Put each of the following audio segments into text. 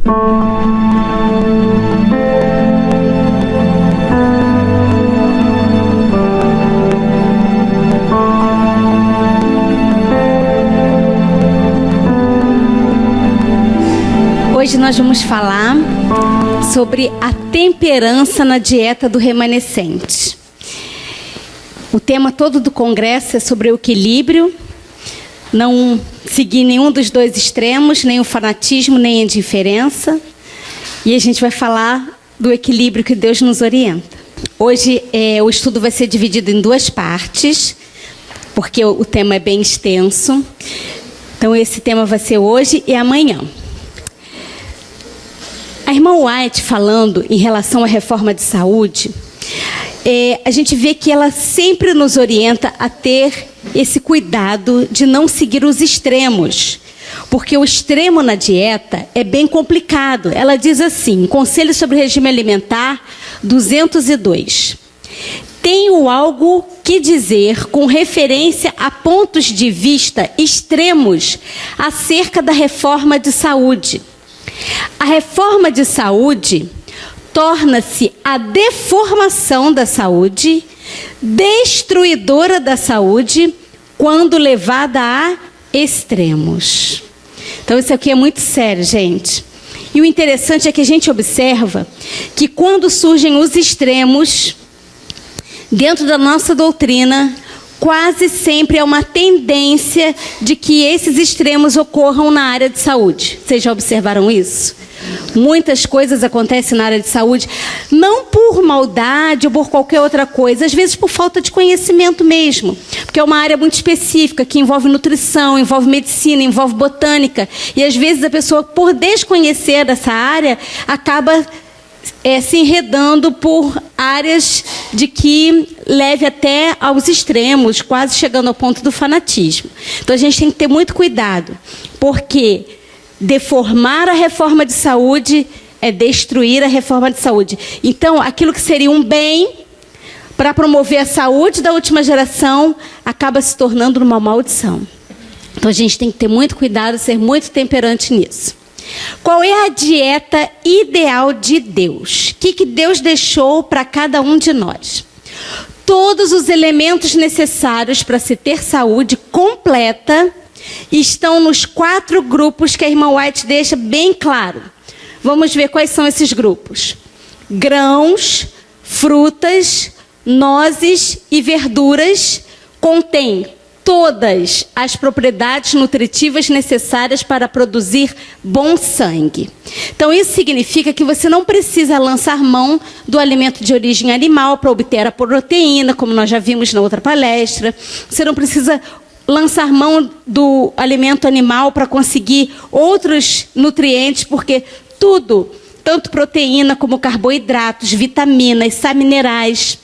Hoje nós vamos falar sobre a temperança na dieta do remanescente. O tema todo do congresso é sobre o equilíbrio, não seguir nenhum dos dois extremos, nem o fanatismo, nem a indiferença. E a gente vai falar do equilíbrio que Deus nos orienta. Hoje o estudo vai ser dividido em duas partes, porque o tema é bem extenso. Então esse tema vai ser hoje e amanhã. A irmã White, falando em relação à reforma de saúde, a gente vê que ela sempre nos orienta a ter esse cuidado de não seguir os extremos, porque o extremo na dieta é bem complicado. Ela diz assim, Conselho sobre Regime Alimentar 202. Tenho algo que dizer com referência a pontos de vista extremos acerca da reforma de saúde. A reforma de saúde torna-se a deformação da saúde, destruidora da saúde, quando levada a extremos. Então isso aqui é muito sério, gente. E o interessante é que a gente observa que quando surgem os extremos, dentro da nossa doutrina, quase sempre é uma tendência de que esses extremos ocorram na área de saúde. Vocês já observaram isso? Muitas coisas acontecem na área de saúde, não por maldade ou por qualquer outra coisa, às vezes por falta de conhecimento mesmo, porque é uma área muito específica, que envolve nutrição, envolve medicina, envolve botânica, e às vezes a pessoa, por desconhecer essa área, acaba se enredando por áreas de que leve até aos extremos, quase chegando ao ponto do fanatismo. Então a gente tem que ter muito cuidado, porque deformar a reforma de saúde é destruir a reforma de saúde. Então, aquilo que seria um bem para promover a saúde da última geração acaba se tornando uma maldição. Então, a gente tem que ter muito cuidado, ser muito temperante nisso. Qual é a dieta ideal de Deus? O que Deus deixou para cada um de nós? Todos os elementos necessários para se ter saúde completa estão nos 4 grupos que a irmã White deixa bem claro. Vamos ver quais são esses grupos. Grãos, frutas, nozes e verduras contêm todas as propriedades nutritivas necessárias para produzir bom sangue. Então, isso significa que você não precisa lançar mão do alimento de origem animal para obter a proteína, como nós já vimos na outra palestra. Você não precisa lançar mão do alimento animal para conseguir outros nutrientes, porque tudo, tanto proteína como carboidratos, vitaminas, sais minerais,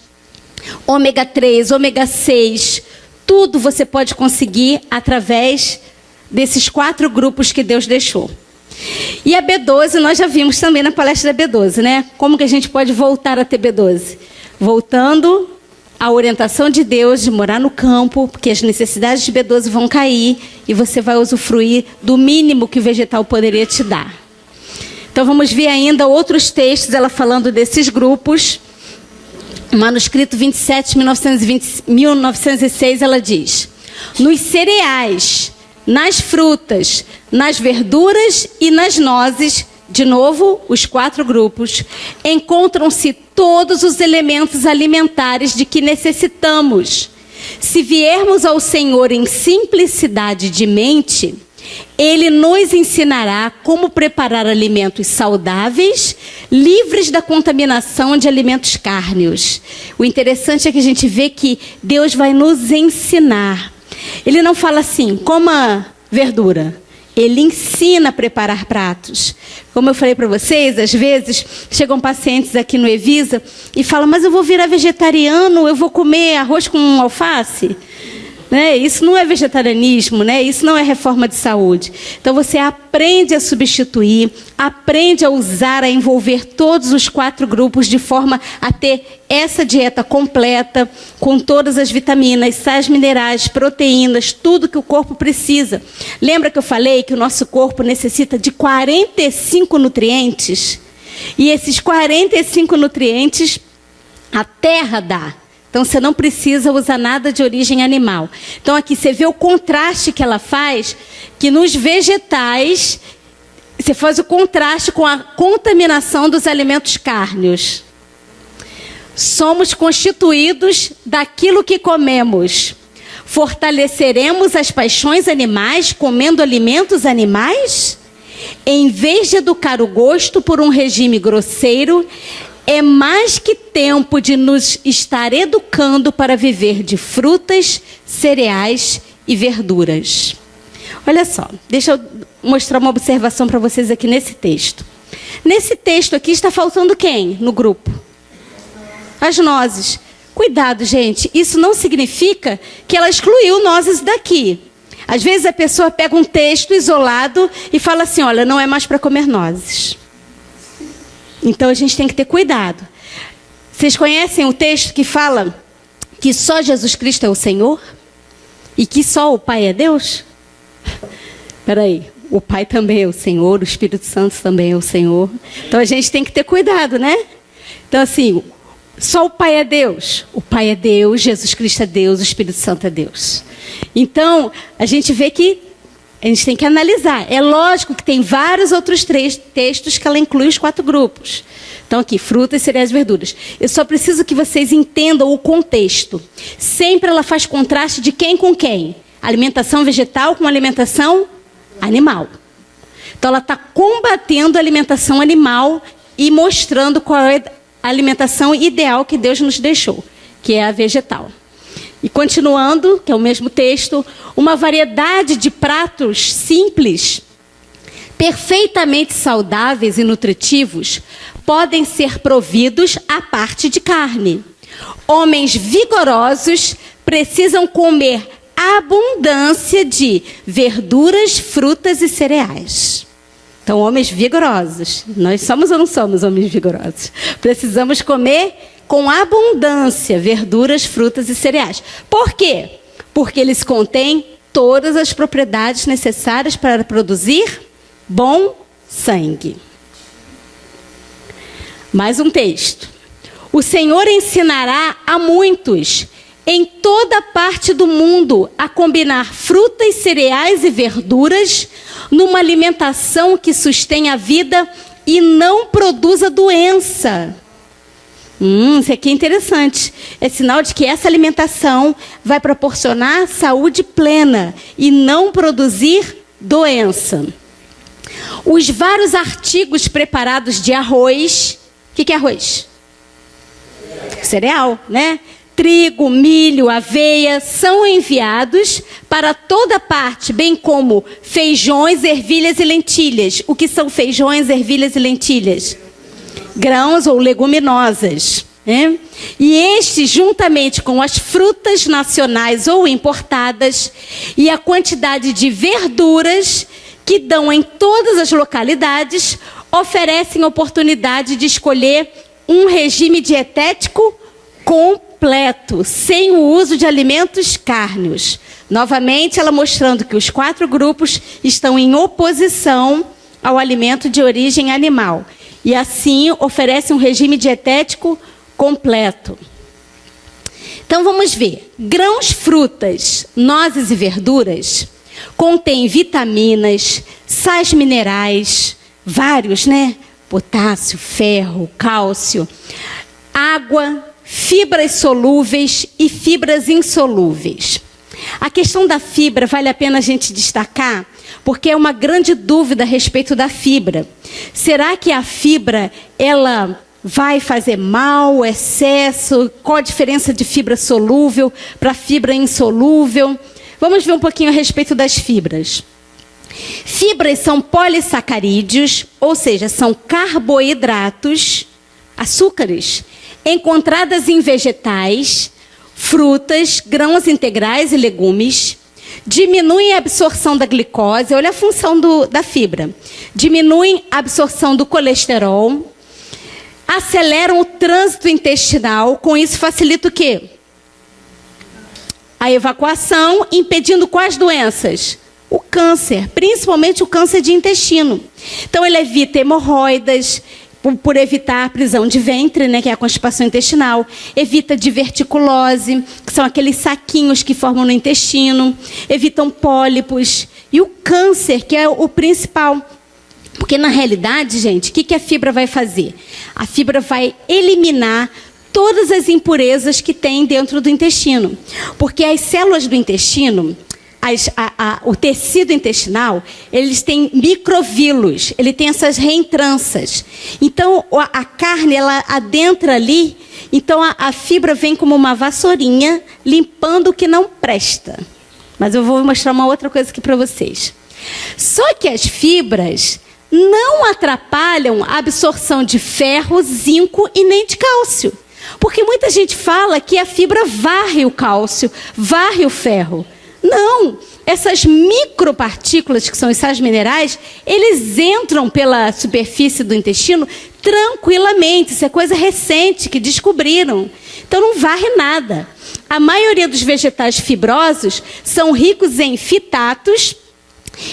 ômega 3, ômega 6, tudo você pode conseguir através desses 4 grupos que Deus deixou. E a B12, nós já vimos também na palestra da B12, né? Como que a gente pode voltar a ter B12? Voltando à orientação de Deus de morar no campo, porque as necessidades de B12 vão cair e você vai usufruir do mínimo que o vegetal poderia te dar. Então vamos ver ainda outros textos, ela falando desses grupos. Manuscrito 27, 1906, ela diz: nos cereais, nas frutas, nas verduras e nas nozes, de novo, os 4 grupos, encontram-se todos os elementos alimentares de que necessitamos. Se viermos ao Senhor em simplicidade de mente, Ele nos ensinará como preparar alimentos saudáveis, livres da contaminação de alimentos cárneos. O interessante é que a gente vê que Deus vai nos ensinar. Ele não fala assim, coma verdura. Ele ensina a preparar pratos. Como eu falei para vocês, às vezes chegam pacientes aqui no Evisa e falam, mas eu vou virar vegetariano, eu vou comer arroz com alface? né? Isso não é vegetarianismo, né? Isso não é reforma de saúde. Então você aprende a substituir, aprende a usar, a envolver todos os 4 grupos de forma a ter essa dieta completa, com todas as vitaminas, sais minerais, proteínas, tudo que o corpo precisa. Lembra que eu falei que o nosso corpo necessita de 45 nutrientes? E esses 45 nutrientes a terra dá. Então, você não precisa usar nada de origem animal. Então, aqui você vê o contraste que ela faz, que nos vegetais, você faz o contraste com a contaminação dos alimentos cárneos. Somos constituídos daquilo que comemos. Fortaleceremos as paixões animais comendo alimentos animais? Em vez de educar o gosto por um regime grosseiro, é mais que tempo de nos estar educando para viver de frutas, cereais e verduras. Olha só, deixa eu mostrar uma observação para vocês aqui nesse texto. Nesse texto aqui está faltando quem no grupo? As nozes. Cuidado, gente, isso não significa que ela excluiu nozes daqui. Às vezes a pessoa pega um texto isolado e fala assim, olha, não é mais para comer nozes. Então, a gente tem que ter cuidado. Vocês conhecem o texto que fala que só Jesus Cristo é o Senhor? E que só o Pai é Deus? Espera aí, o Pai também é o Senhor, o Espírito Santo também é o Senhor. Então, a gente tem que ter cuidado, né? Então, assim, só o Pai é Deus. O Pai é Deus, Jesus Cristo é Deus, o Espírito Santo é Deus. Então, a gente vê que a gente tem que analisar. É lógico que tem vários outros textos que ela inclui os 4 grupos. Então, aqui, frutas, cereais e verduras. Eu só preciso que vocês entendam o contexto. Sempre ela faz contraste de quem com quem? Alimentação vegetal com alimentação animal. Então, ela está combatendo a alimentação animal e mostrando qual é a alimentação ideal que Deus nos deixou, que é a vegetal. E continuando, que é o mesmo texto, uma variedade de pratos simples, perfeitamente saudáveis e nutritivos, podem ser providos à parte de carne. Homens vigorosos precisam comer abundância de verduras, frutas e cereais. Então, homens vigorosos. Nós somos ou não somos homens vigorosos? Precisamos comer com abundância verduras, frutas e cereais. Por quê? Porque eles contêm todas as propriedades necessárias para produzir bom sangue. Mais um texto. O Senhor ensinará a muitos em toda parte do mundo a combinar frutas, cereais e verduras numa alimentação que sustém a vida e não produza doença. Isso aqui é interessante. É sinal de que essa alimentação vai proporcionar saúde plena e não produzir doença. Os vários artigos preparados de arroz. O que é arroz? Cereal, né? Trigo, milho, aveia são enviados para toda parte, bem como feijões, ervilhas e lentilhas. O que são feijões, ervilhas e lentilhas? Grãos ou leguminosas, né? E estes, juntamente com as frutas nacionais ou importadas e a quantidade de verduras que dão em todas as localidades, oferecem oportunidade de escolher um regime dietético completo, sem o uso de alimentos cárneos. Novamente, ela mostrando que os 4 grupos estão em oposição ao alimento de origem animal. E assim oferece um regime dietético completo. Então vamos ver. Grãos, frutas, nozes e verduras contêm vitaminas, sais minerais, vários, né? Potássio, ferro, cálcio, água, fibras solúveis e fibras insolúveis. A questão da fibra vale a pena a gente destacar, porque é uma grande dúvida a respeito da fibra. Será que a fibra, ela vai fazer mal, excesso? Qual a diferença de fibra solúvel para fibra insolúvel? Vamos ver um pouquinho a respeito das fibras. Fibras são polissacarídeos, ou seja, são carboidratos, açúcares, encontradas em vegetais, frutas, grãos integrais e legumes. Diminuem a absorção da glicose, olha a função da fibra. Diminuem a absorção do colesterol, aceleram o trânsito intestinal, com isso facilita o quê? A evacuação, impedindo quais doenças? O câncer, principalmente o câncer de intestino. Então ele evita hemorroidas, por evitar a prisão de ventre, né, que é a constipação intestinal, evita diverticulose, que são aqueles saquinhos que formam no intestino, evitam pólipos, e o câncer, que é o principal. Porque, na realidade, gente, o que a fibra vai fazer? A fibra vai eliminar todas as impurezas que tem dentro do intestino. Porque as células do intestino, o tecido intestinal, eles têm microvílulos, ele tem essas reentranças. Então, a carne, ela adentra ali, então a fibra vem como uma vassourinha, limpando o que não presta. Mas eu vou mostrar uma outra coisa aqui para vocês. Só que as fibras não atrapalham a absorção de ferro, zinco e nem de cálcio. Porque muita gente fala que a fibra varre o cálcio, varre o ferro. Não, essas micropartículas, que são os sais minerais, eles entram pela superfície do intestino tranquilamente. Isso é coisa recente que descobriram. Então não varre nada. A maioria dos vegetais fibrosos são ricos em fitatos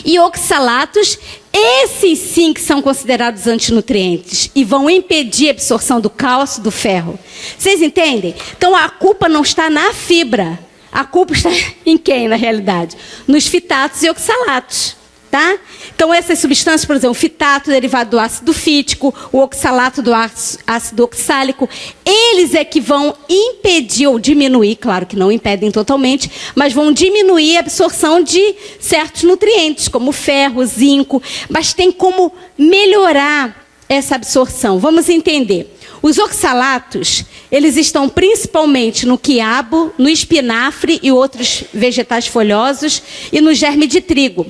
e oxalatos, esses sim que são considerados antinutrientes e vão impedir a absorção do cálcio, do ferro. Vocês entendem? Então a culpa não está na fibra. A culpa está em quem, na realidade? Nos fitatos e oxalatos, tá? Então, essas substâncias, por exemplo, o fitato derivado do ácido fítico, o oxalato do ácido oxálico, eles é que vão impedir ou diminuir, claro que não impedem totalmente, mas vão diminuir a absorção de certos nutrientes, como ferro, zinco, mas tem como melhorar essa absorção. Vamos entender. Os oxalatos, eles estão principalmente no quiabo, no espinafre e outros vegetais folhosos e no germe de trigo.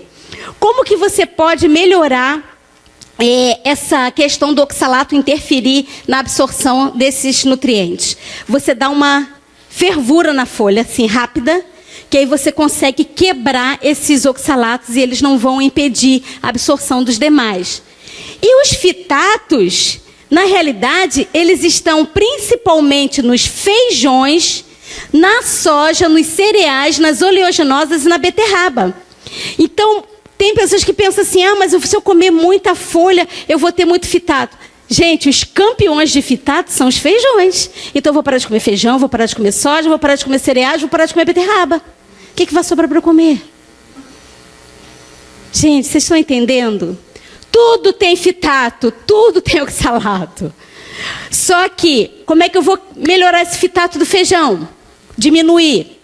Como que você pode melhorar essa questão do oxalato interferir na absorção desses nutrientes? Você dá uma fervura na folha, assim, rápida, que aí você consegue quebrar esses oxalatos e eles não vão impedir a absorção dos demais. E os fitatos, na realidade, eles estão principalmente nos feijões, na soja, nos cereais, nas oleaginosas e na beterraba. Então, tem pessoas que pensam assim, mas se eu comer muita folha, eu vou ter muito fitato. Gente, os campeões de fitato são os feijões. Então, eu vou parar de comer feijão, vou parar de comer soja, vou parar de comer cereais, vou parar de comer beterraba. O que vai sobrar para eu comer? Gente, vocês estão entendendo? Tudo tem fitato, tudo tem oxalato. Só que, como é que eu vou melhorar esse fitato do feijão? Diminuir.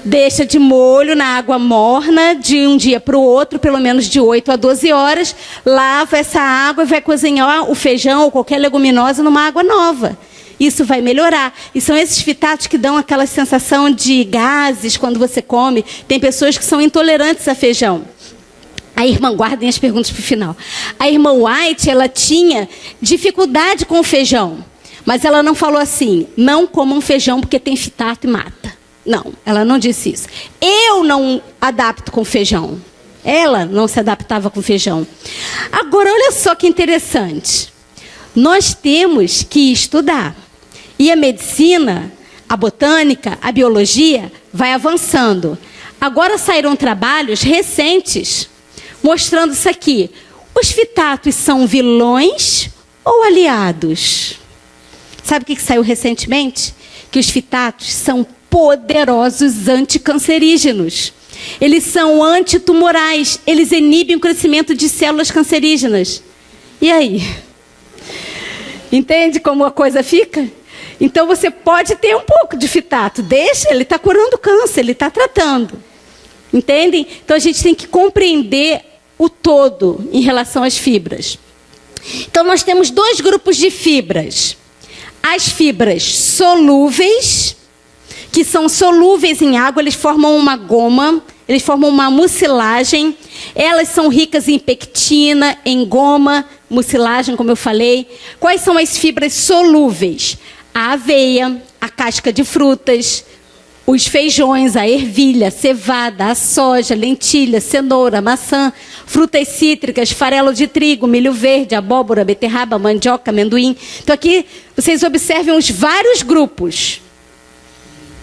Deixa de molho na água morna, de um dia para o outro, pelo menos de 8 a 12 horas. Lava essa água e vai cozinhar o feijão ou qualquer leguminosa numa água nova. Isso vai melhorar. E são esses fitatos que dão aquela sensação de gases quando você come. Tem pessoas que são intolerantes a feijão. A irmã, guardem as perguntas para o final. A irmã White, ela tinha dificuldade com o feijão. Mas ela não falou assim, não comam feijão porque tem fitato e mata. Não, ela não disse isso. Eu não adapto com feijão. Ela não se adaptava com feijão. Agora, olha só que interessante. Nós temos que estudar. E a medicina, a botânica, a biologia vai avançando. Agora saíram trabalhos recentes mostrando isso aqui. Os fitatos são vilões ou aliados? Sabe o que saiu recentemente? Que os fitatos são poderosos anticancerígenos. Eles são antitumorais. Eles inibem o crescimento de células cancerígenas. E aí? Entende como a coisa fica? Então você pode ter um pouco de fitato. Deixa, ele está curando câncer, ele está tratando. Entendem? Então a gente tem que compreender o todo em relação às fibras. Então nós temos dois grupos de fibras. As fibras solúveis, que são solúveis em água, eles formam uma goma, eles formam uma mucilagem. Elas são ricas em pectina, em goma, mucilagem, como eu falei. Quais são as fibras solúveis? a aveia, a casca de frutas, os feijões, a ervilha, a cevada, a soja, lentilha, cenoura, maçã, frutas cítricas, farelo de trigo, milho verde, abóbora, beterraba, mandioca, amendoim. Então aqui vocês observem os vários grupos,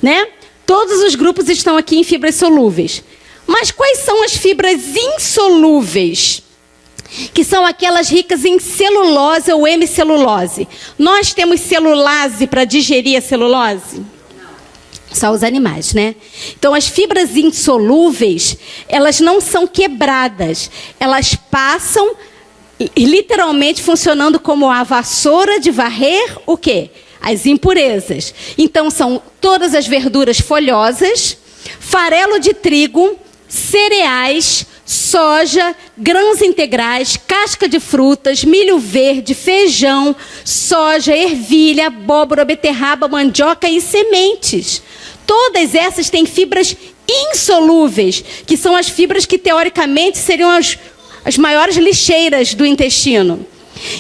né? Todos os grupos estão aqui em fibras solúveis. Mas quais são as fibras insolúveis? Que são aquelas ricas em celulose ou hemicelulose. Nós temos celulase para digerir a celulose? Só os animais, né? Então, as fibras insolúveis, elas não são quebradas. Elas passam, literalmente, funcionando como a vassoura de varrer o quê? As impurezas. Então, são todas as verduras folhosas, farelo de trigo, cereais, soja, grãos integrais, casca de frutas, milho verde, feijão, soja, ervilha, abóbora, beterraba, mandioca e sementes. Todas essas têm fibras insolúveis, que são as fibras que, teoricamente, seriam as maiores lixeiras do intestino.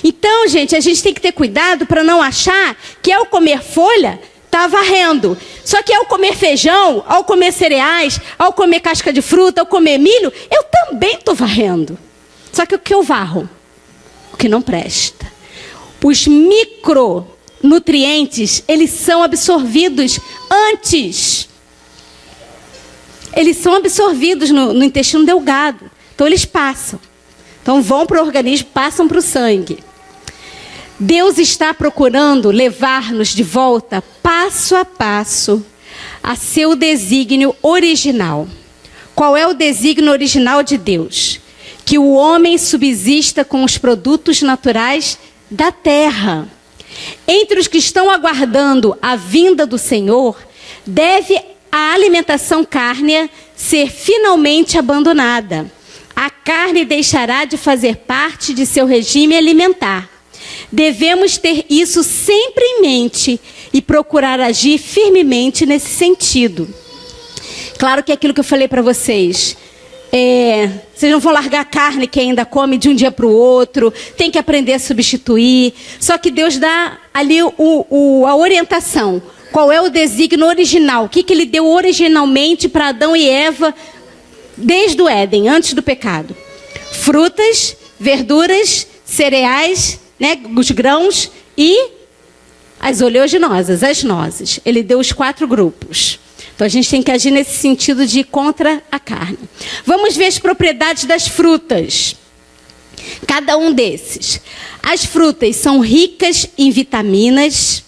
Então, gente, a gente tem que ter cuidado para não achar que ao comer folha, está varrendo. Só que ao comer feijão, ao comer cereais, ao comer casca de fruta, ao comer milho, eu também estou varrendo. Só que o que eu varro? O que não presta. Os micronutrientes, eles são absorvidos antes. Eles são absorvidos no intestino delgado. Então, eles passam. Então, vão para o organismo, passam para o sangue. Deus está procurando levar-nos de volta, passo a passo, a seu desígnio original. Qual é o desígnio original de Deus? Que o homem subsista com os produtos naturais da terra. Entre os que estão aguardando a vinda do Senhor, deve a alimentação cárnea ser finalmente abandonada. A carne deixará de fazer parte de seu regime alimentar. Devemos ter isso sempre em mente e procurar agir firmemente nesse sentido. Claro que é aquilo que eu falei para vocês. Vocês não vão largar a carne que ainda come de um dia para o outro. Tem que aprender a substituir. Só que Deus dá ali a orientação. Qual é o desígnio original? O que ele deu originalmente para Adão e Eva desde o Éden, antes do pecado? Frutas, verduras, cereais, né, os grãos e as oleaginosas, as nozes. Ele deu os 4 grupos. Então, a gente tem que agir nesse sentido de ir contra a carne. Vamos ver as propriedades das frutas. Cada um desses. As frutas são ricas em vitaminas,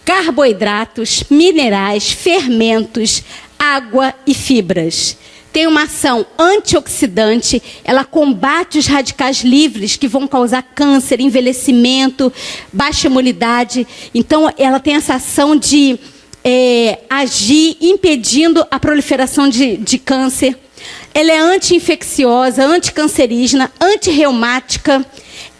carboidratos, minerais, fermentos, água e fibras. Tem uma ação antioxidante, ela combate os radicais livres que vão causar câncer, envelhecimento, baixa imunidade. Então, ela tem essa ação de agir impedindo a proliferação de câncer. Ela é anti-infecciosa, anticancerígena, antirreumática,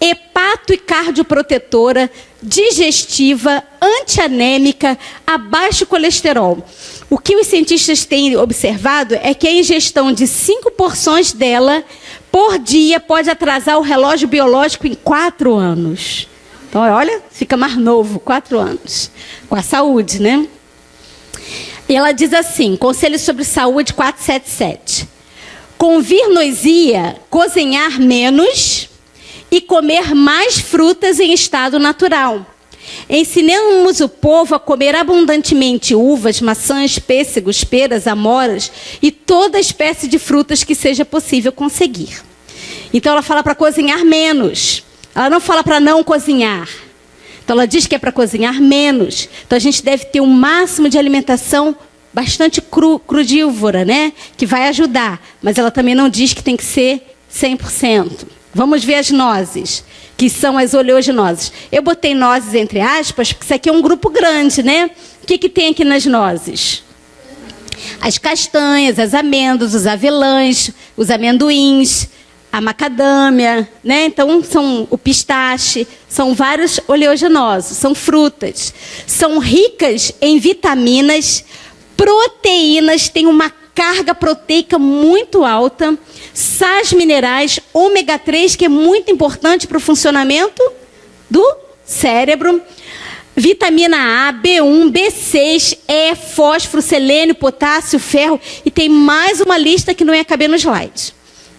hepato e cardioprotetora, digestiva, antianêmica, a baixo colesterol. O que os cientistas têm observado é que a ingestão de 5 porções dela por dia pode atrasar o relógio biológico em 4 anos. Então, olha, fica mais novo, 4 anos. Com a saúde, né? E ela diz assim, Conselho sobre Saúde 477. Convir-nos-ia cozinhar menos e comer mais frutas em estado natural. Ensinemos o povo a comer abundantemente uvas, maçãs, pêssegos, peras, amoras e toda espécie de frutas que seja possível conseguir. Então ela fala para cozinhar menos. Ela não fala para não cozinhar. Então ela diz que é para cozinhar menos. Então a gente deve ter um máximo de alimentação bastante crudívora, né? Que vai ajudar. Mas ela também não diz que tem que ser 100%. Vamos ver as nozes, que são as oleaginosas. Eu botei nozes entre aspas, porque isso aqui é um grupo grande, né? O que tem aqui nas nozes? As castanhas, as amêndoas, os avelãs, os amendoins, a macadâmia, né? Então, são o pistache, são vários oleaginosos, são frutas. São ricas em vitaminas, proteínas, tem uma carga proteica muito alta, sais minerais, ômega 3, que é muito importante para o funcionamento do cérebro, Vitamina A, B1, B6, E, fósforo, selênio, potássio, ferro. E tem mais uma lista que não ia caber no slide.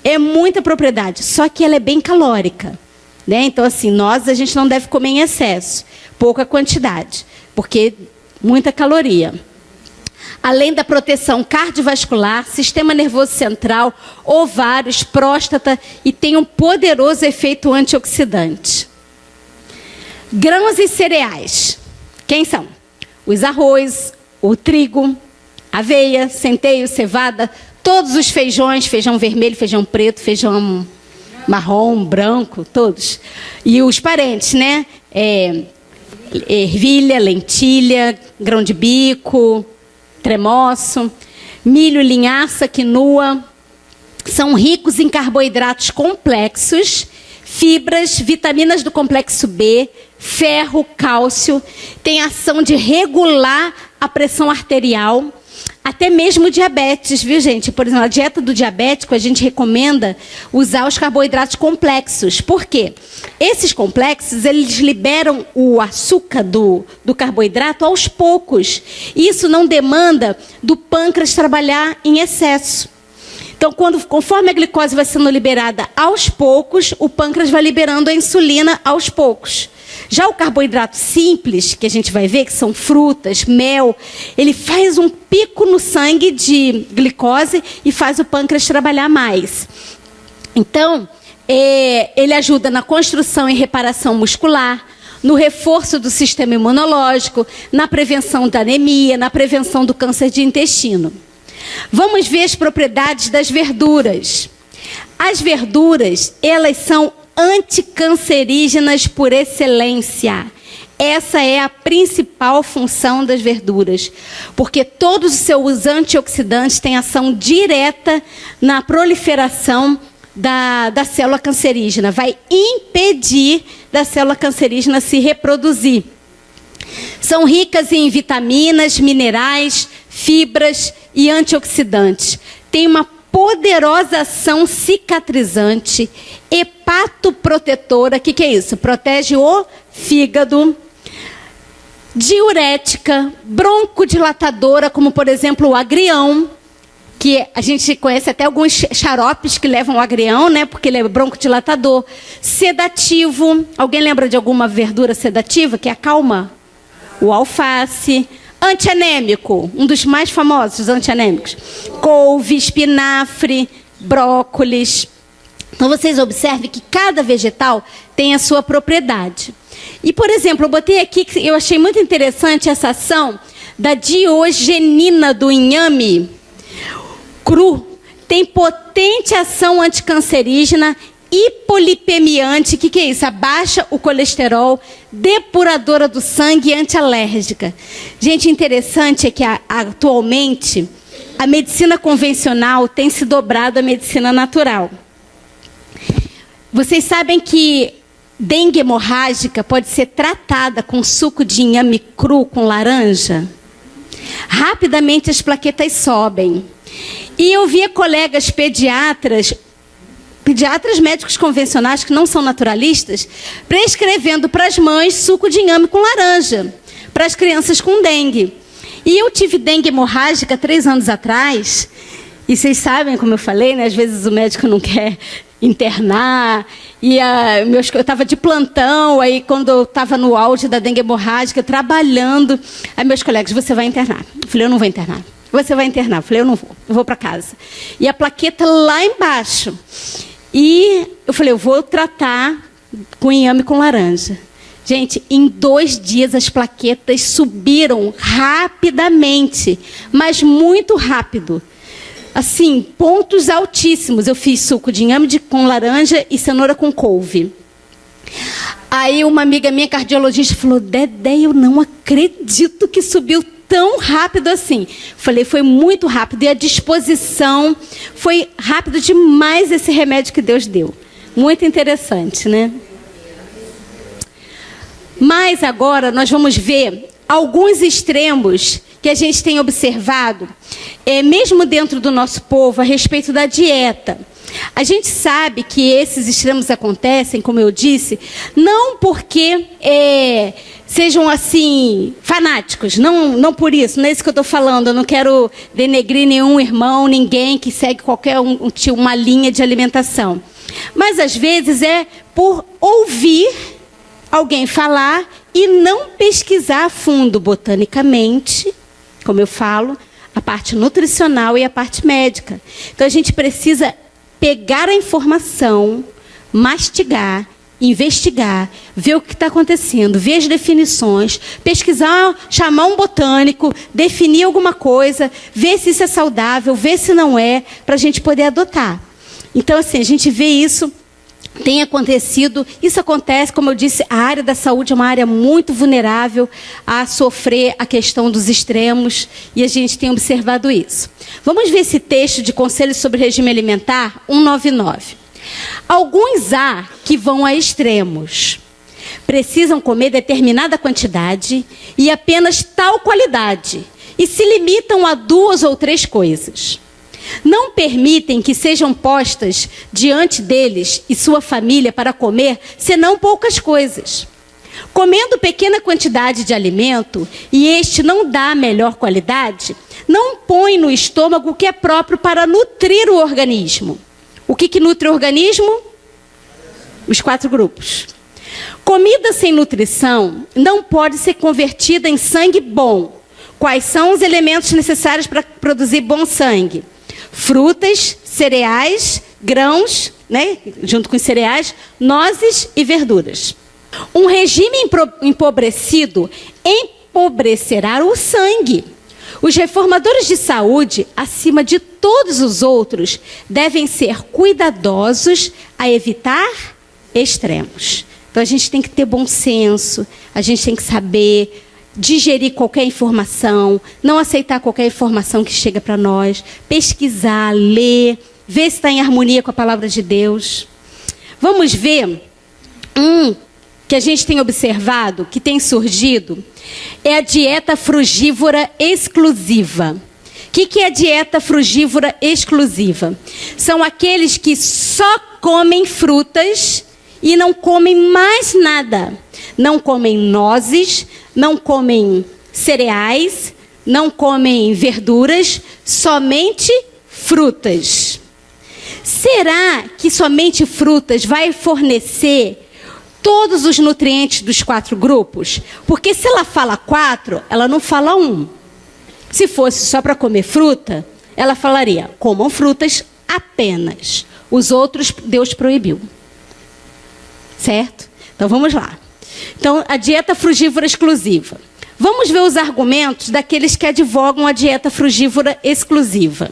É muita propriedade, só que ela é bem calórica, né? Então, assim, a gente não deve comer em excesso. Pouca quantidade, porque muita caloria. Além da proteção cardiovascular, sistema nervoso central, ovários, próstata e tem um poderoso efeito antioxidante. Grãos e cereais. Quem são? Os arroz, o trigo, aveia, centeio, cevada, todos os feijões, feijão vermelho, feijão preto, feijão marrom, branco, todos. E os parentes, né? Ervilha, lentilha, grão de bico, tremoço, milho, linhaça, quinoa. São ricos em carboidratos complexos, fibras, vitaminas do complexo B, ferro, cálcio. Tem ação de regular a pressão arterial, até mesmo diabetes, viu, gente? Por exemplo, a dieta do diabético, a gente recomenda usar os carboidratos complexos. Por quê? Esses complexos, eles liberam o açúcar do carboidrato aos poucos. Isso não demanda do pâncreas trabalhar em excesso. Então, conforme a glicose vai sendo liberada aos poucos, o pâncreas vai liberando a insulina aos poucos. Já o carboidrato simples, que a gente vai ver, que são frutas, mel, ele faz um pico no sangue de glicose e faz o pâncreas trabalhar mais. Então, ele ajuda na construção e reparação muscular, no reforço do sistema imunológico, na prevenção da anemia, na prevenção do câncer de intestino. Vamos ver as propriedades das verduras. As verduras, elas são anticancerígenas por excelência. Essa é a principal função das verduras, porque todos os seus antioxidantes têm ação direta na proliferação da célula cancerígena. Vai impedir da célula cancerígena se reproduzir. São ricas em vitaminas, minerais, fibras e antioxidantes. Tem uma poderosa ação cicatrizante, hepatoprotetora. O que é isso? Protege o fígado. Diurética, broncodilatadora, como por exemplo o agrião, que a gente conhece até alguns xaropes que levam o agrião, né? Porque ele é broncodilatador. Sedativo. Alguém lembra de alguma verdura sedativa que acalma? O alface. Antianêmico, um dos mais famosos antianêmicos. Couve, espinafre, brócolis. Então, vocês observem que cada vegetal tem a sua propriedade. E, por exemplo, eu botei aqui, que eu achei muito interessante essa ação da diogenina do inhame cru. Tem potente ação anticancerígena, hipolipemiante. O que é isso? Abaixa o colesterol, depuradora do sangue e antialérgica. Gente, interessante é que atualmente a medicina convencional tem se dobrado à medicina natural. Vocês sabem que dengue hemorrágica pode ser tratada com suco de inhame cru com laranja? Rapidamente as plaquetas sobem. E eu via colegas pediatras médicos convencionais que não são naturalistas, prescrevendo para as mães suco de inhame com laranja, para as crianças com dengue. E eu tive dengue hemorrágica 3 anos atrás, e vocês sabem, como eu falei, né, às vezes o médico não quer internar, e eu estava de plantão, aí quando eu estava no auge da dengue hemorrágica, trabalhando, aí meus colegas, você vai internar. Eu falei, eu não vou internar. Você vai internar. Eu falei, eu não vou, eu vou para casa. E a plaqueta lá embaixo. E eu falei, eu vou tratar com inhame com laranja. Gente, em 2 dias as plaquetas subiram rapidamente, mas muito rápido. Assim, pontos altíssimos. Eu fiz suco de inhame com laranja e cenoura com couve. Aí uma amiga minha, cardiologista, falou, Dedé, eu não acredito que subiu tão rápido assim. Falei, foi muito rápido. E a disposição foi rápido demais esse remédio que Deus deu. Muito interessante, né? Mas agora nós vamos ver alguns extremos que a gente tem observado, mesmo dentro do nosso povo, a respeito da dieta. A gente sabe que esses extremos acontecem, como eu disse, não porque sejam assim fanáticos, não por isso, não é isso que eu estou falando. Eu não quero denegrir nenhum irmão, ninguém que segue qualquer uma linha de alimentação. Mas às vezes é por ouvir alguém falar e não pesquisar a fundo botanicamente, como eu falo, a parte nutricional e a parte médica. Então a gente precisa pegar a informação, mastigar, investigar, ver o que está acontecendo, ver as definições, pesquisar, chamar um botânico, definir alguma coisa, ver se isso é saudável, ver se não é, para a gente poder adotar. Então, assim, a gente vê isso, tem acontecido, isso acontece, como eu disse, a área da saúde é uma área muito vulnerável a sofrer a questão dos extremos, e a gente tem observado isso. Vamos ver esse texto de Conselhos sobre Regime Alimentar, 199. Alguns há que vão a extremos. Precisam comer determinada quantidade e apenas tal qualidade, e se limitam a 2 ou 3 coisas. Não permitem que sejam postas diante deles e sua família para comer, senão poucas coisas. Comendo pequena quantidade de alimento, e este não dá a melhor qualidade, não põe no estômago o que é próprio para nutrir o organismo. O que nutre o organismo? Os 4 grupos. Comida sem nutrição não pode ser convertida em sangue bom. Quais são os elementos necessários para produzir bom sangue? Frutas, cereais, grãos, né, junto com os cereais, nozes e verduras. Um regime empobrecido empobrecerá o sangue. Os reformadores de saúde, acima de todos os outros, devem ser cuidadosos a evitar extremos. Então a gente tem que ter bom senso, a gente tem que saber digerir qualquer informação, não aceitar qualquer informação que chega para nós, pesquisar, ler, ver se está em harmonia com a palavra de Deus. Vamos ver que a gente tem observado, que tem surgido, é a dieta frugívora exclusiva. O que é a dieta frugívora exclusiva? São aqueles que só comem frutas e não comem mais nada. Não comem nozes, não comem cereais, não comem verduras, somente frutas. Será que somente frutas vai fornecer todos os nutrientes dos 4 grupos? Porque se ela fala 4, ela não fala 1. Se fosse só para comer fruta, ela falaria, comam frutas apenas. Os outros Deus proibiu. Certo? Então vamos lá. Então, a dieta frugívora exclusiva. Vamos ver os argumentos daqueles que advogam a dieta frugívora exclusiva.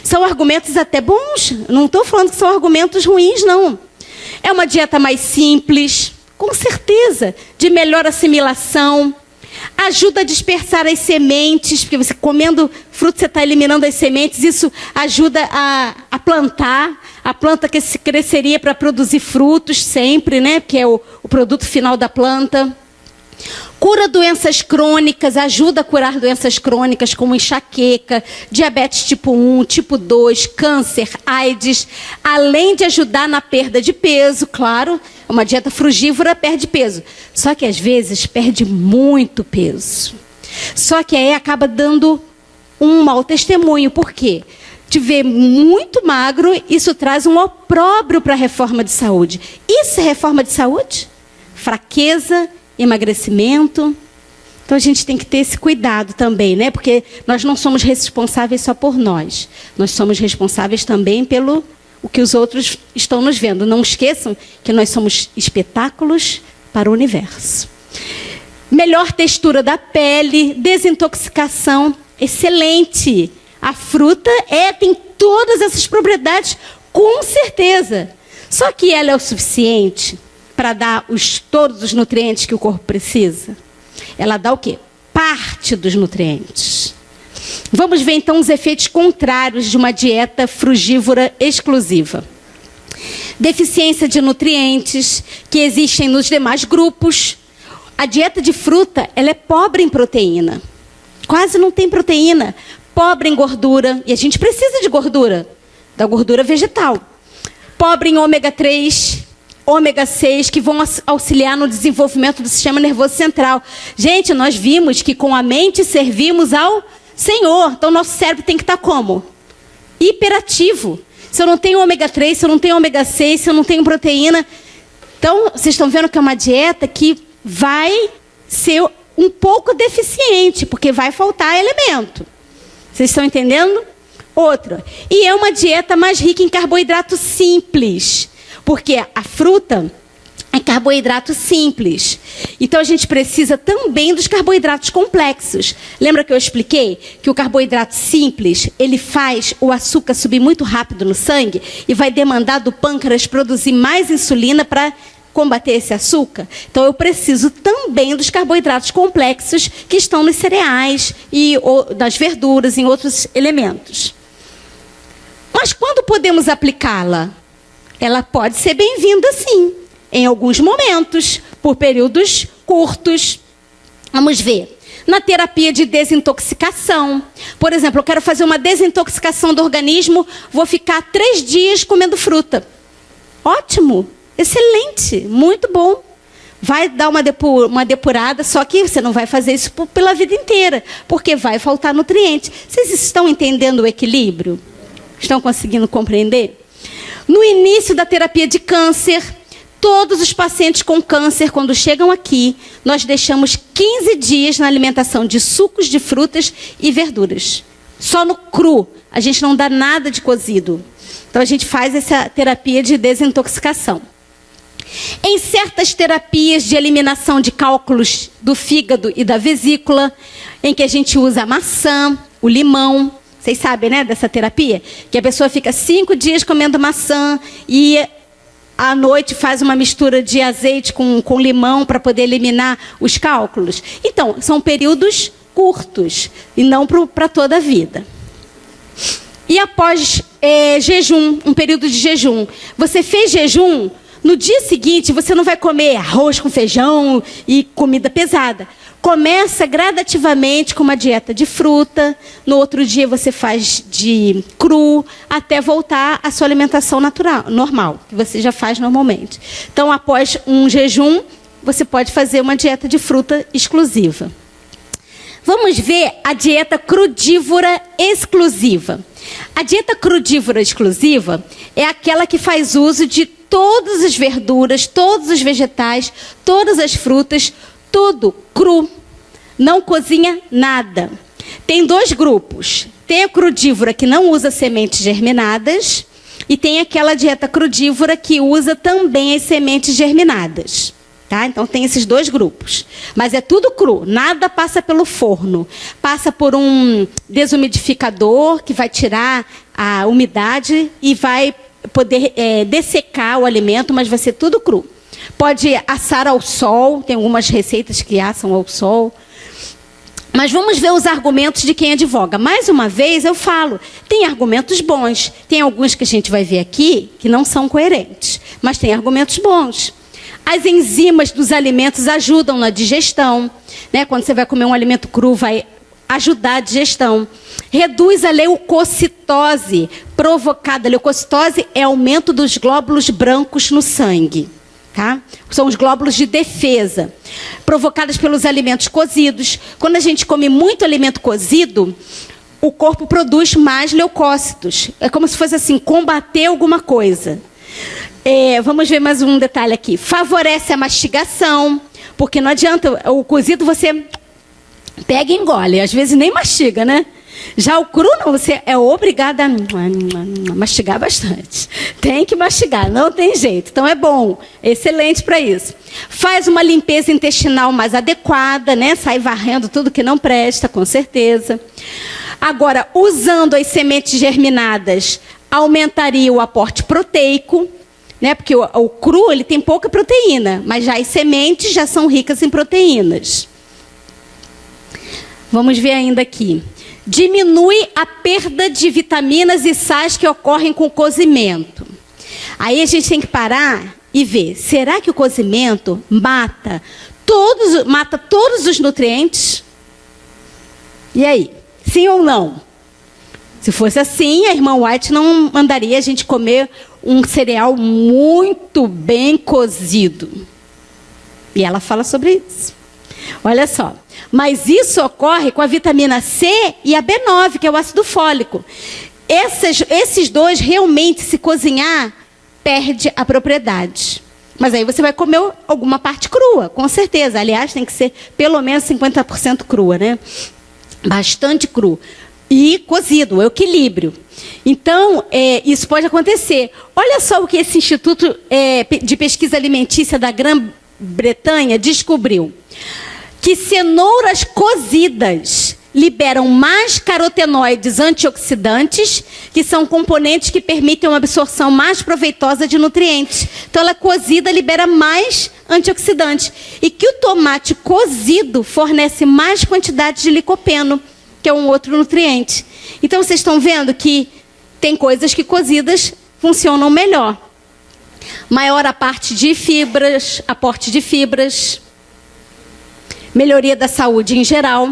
São argumentos até bons, não estou falando que são argumentos ruins, não. É uma dieta mais simples, com certeza, de melhor assimilação, ajuda a dispersar as sementes, porque você comendo fruta, você está eliminando as sementes, isso ajuda a plantar, a planta que se cresceria para produzir frutos sempre, né? Que é o produto final da planta. Cura doenças crônicas, ajuda a curar doenças crônicas como enxaqueca, diabetes tipo 1, tipo 2, câncer, AIDS, além de ajudar na perda de peso, claro, uma dieta frugívora perde peso. Só que às vezes perde muito peso. Só que aí acaba dando um mau testemunho. Por quê? Te ver muito magro, isso traz um opróbrio para a reforma de saúde. Isso é reforma de saúde? Fraqueza, emagrecimento. Então a gente tem que ter esse cuidado também, né? Porque nós não somos responsáveis só por nós. Nós somos responsáveis também pelo o que os outros estão nos vendo. Não esqueçam que nós somos espetáculos para o universo. Melhor textura da pele, desintoxicação, excelente. A fruta tem todas essas propriedades, com certeza. Só que ela é o suficiente para dar todos os nutrientes que o corpo precisa? Ela dá o quê? Parte dos nutrientes. Vamos ver então os efeitos contrários de uma dieta frugívora exclusiva. Deficiência de nutrientes que existem nos demais grupos. A dieta de fruta, ela é pobre em proteína. Quase não tem proteína. Pobre em gordura. E a gente precisa de gordura. da gordura vegetal. Pobre em ômega 3, ômega 6, que vão auxiliar no desenvolvimento do sistema nervoso central. Gente, nós vimos que com a mente servimos ao Senhor. Então, nosso cérebro tem que estar como? Hiperativo. Se eu não tenho ômega 3, se eu não tenho ômega 6, se eu não tenho proteína. Então, vocês estão vendo que é uma dieta que vai ser um pouco deficiente, porque vai faltar elemento. Vocês estão entendendo? Outra. E é uma dieta mais rica em carboidrato simples, porque a fruta é carboidrato simples. Então, a gente precisa também dos carboidratos complexos. Lembra que eu expliquei que o carboidrato simples, ele faz o açúcar subir muito rápido no sangue e vai demandar do pâncreas produzir mais insulina para combater esse açúcar? Então, eu preciso também dos carboidratos complexos que estão nos cereais e nas verduras, em outros elementos. Mas quando podemos aplicá-la? Ela pode ser bem-vinda, sim, em alguns momentos, por períodos curtos. Vamos ver. Na terapia de desintoxicação. Por exemplo, eu quero fazer uma desintoxicação do organismo, vou ficar 3 dias comendo fruta. Ótimo, excelente, muito bom. Vai dar uma depurada, só que você não vai fazer isso pela vida inteira, porque vai faltar nutriente. Vocês estão entendendo o equilíbrio? Estão conseguindo compreender? No início da terapia de câncer, todos os pacientes com câncer, quando chegam aqui, nós deixamos 15 dias na alimentação de sucos de frutas e verduras. Só no cru, a gente não dá nada de cozido. Então, a gente faz essa terapia de desintoxicação. Em certas terapias de eliminação de cálculos do fígado e da vesícula, em que a gente usa a maçã, o limão. Vocês sabem, né, dessa terapia? Que a pessoa fica 5 dias comendo maçã e à noite faz uma mistura de azeite com limão para poder eliminar os cálculos. Então, são períodos curtos e não para toda a vida. E após jejum, um período de jejum. Você fez jejum, no dia seguinte você não vai comer arroz com feijão e comida pesada. Começa gradativamente com uma dieta de fruta, no outro dia você faz de cru, até voltar à sua alimentação natural, normal, que você já faz normalmente. Então, após um jejum, você pode fazer uma dieta de fruta exclusiva. Vamos ver a dieta crudívora exclusiva. A dieta crudívora exclusiva é aquela que faz uso de todas as verduras, todos os vegetais, todas as frutas, tudo cru, não cozinha nada. Tem 2 grupos. Tem a crudívora que não usa sementes germinadas e tem aquela dieta crudívora que usa também as sementes germinadas. Tá? Então tem esses 2 grupos. Mas é tudo cru, nada passa pelo forno. Passa por um desumidificador que vai tirar a umidade e vai poder dessecar o alimento, mas vai ser tudo cru. Pode assar ao sol, tem algumas receitas que assam ao sol. Mas vamos ver os argumentos de quem advoga. Mais uma vez eu falo, tem argumentos bons. Tem alguns que a gente vai ver aqui que não são coerentes, mas tem argumentos bons. As enzimas dos alimentos ajudam na digestão, né? Quando você vai comer um alimento cru, vai ajudar a digestão. Reduz a leucocitose provocada. A leucocitose é aumento dos glóbulos brancos no sangue. Tá? São os glóbulos de defesa, provocados pelos alimentos cozidos. Quando a gente come muito alimento cozido, o corpo produz mais leucócitos. É como se fosse assim, combater alguma coisa. Vamos ver mais um detalhe aqui. Favorece a mastigação, porque não adianta, o cozido você pega e engole, às vezes nem mastiga, né? Já o cru, não, você é obrigada a mastigar bastante. Tem que mastigar, não tem jeito. Então é bom, excelente para isso. Faz uma limpeza intestinal mais adequada, né? Sai varrendo tudo que não presta, com certeza. Agora, usando as sementes germinadas, aumentaria o aporte proteico, né? Porque o cru ele tem pouca proteína, mas já as sementes já são ricas em proteínas. Vamos ver ainda aqui. Diminui a perda de vitaminas e sais que ocorrem com o cozimento. Aí a gente tem que parar e ver, será que o cozimento mata todos os nutrientes? E aí, sim ou não? Se fosse assim, a irmã White não mandaria a gente comer um cereal muito bem cozido. E ela fala sobre isso. Olha só. Mas isso ocorre com a vitamina C e a B9, que é o ácido fólico. Esses dois, realmente, se cozinhar, perde a propriedade. Mas aí você vai comer alguma parte crua, com certeza. Aliás, tem que ser pelo menos 50% crua, né? Bastante cru. E cozido, o equilíbrio. Então, isso pode acontecer. Olha só o que esse Instituto de Pesquisa Alimentícia da Grã-Bretanha descobriu. Que cenouras cozidas liberam mais carotenoides antioxidantes, que são componentes que permitem uma absorção mais proveitosa de nutrientes. Então, ela cozida libera mais antioxidantes. E que o tomate cozido fornece mais quantidade de licopeno, que é um outro nutriente. Então, vocês estão vendo que tem coisas que cozidas funcionam melhor. Maior aporte de fibras, melhoria da saúde em geral.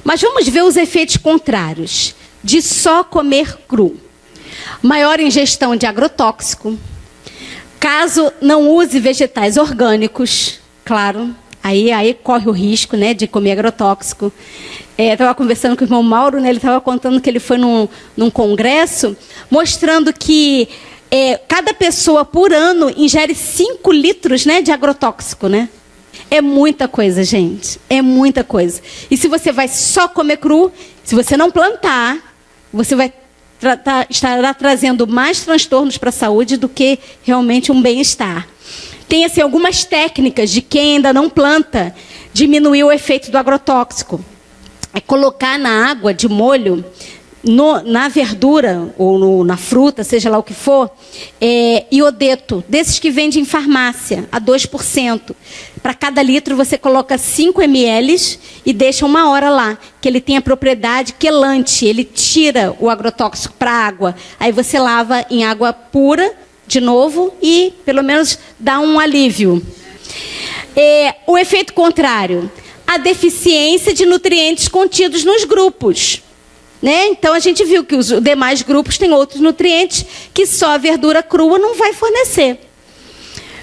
Mas vamos ver os efeitos contrários de só comer cru. Maior ingestão de agrotóxico. Caso não use vegetais orgânicos, claro, aí corre o risco, né, de comer agrotóxico. Estava conversando com o irmão Mauro, né, ele estava contando que ele foi num congresso, mostrando que cada pessoa por ano ingere 5 litros, né, de agrotóxico, né? É muita coisa, gente. É muita coisa. E se você vai só comer cru, se você não plantar, você vai estará trazendo mais transtornos para a saúde do que realmente um bem-estar. Tem assim, algumas técnicas de quem ainda não planta diminuir o efeito do agrotóxico. É colocar na água de molho, na verdura ou na fruta, seja lá o que for, iodeto, desses que vendem em farmácia, a 2%. Para cada litro você coloca 5 ml e deixa 1 hora lá, que ele tem a propriedade quelante, ele tira o agrotóxico para a água. Aí você lava em água pura, de novo, e pelo menos dá um alívio. O efeito contrário, a deficiência de nutrientes contidos nos grupos. Né? Então, a gente viu que os demais grupos têm outros nutrientes que só a verdura crua não vai fornecer.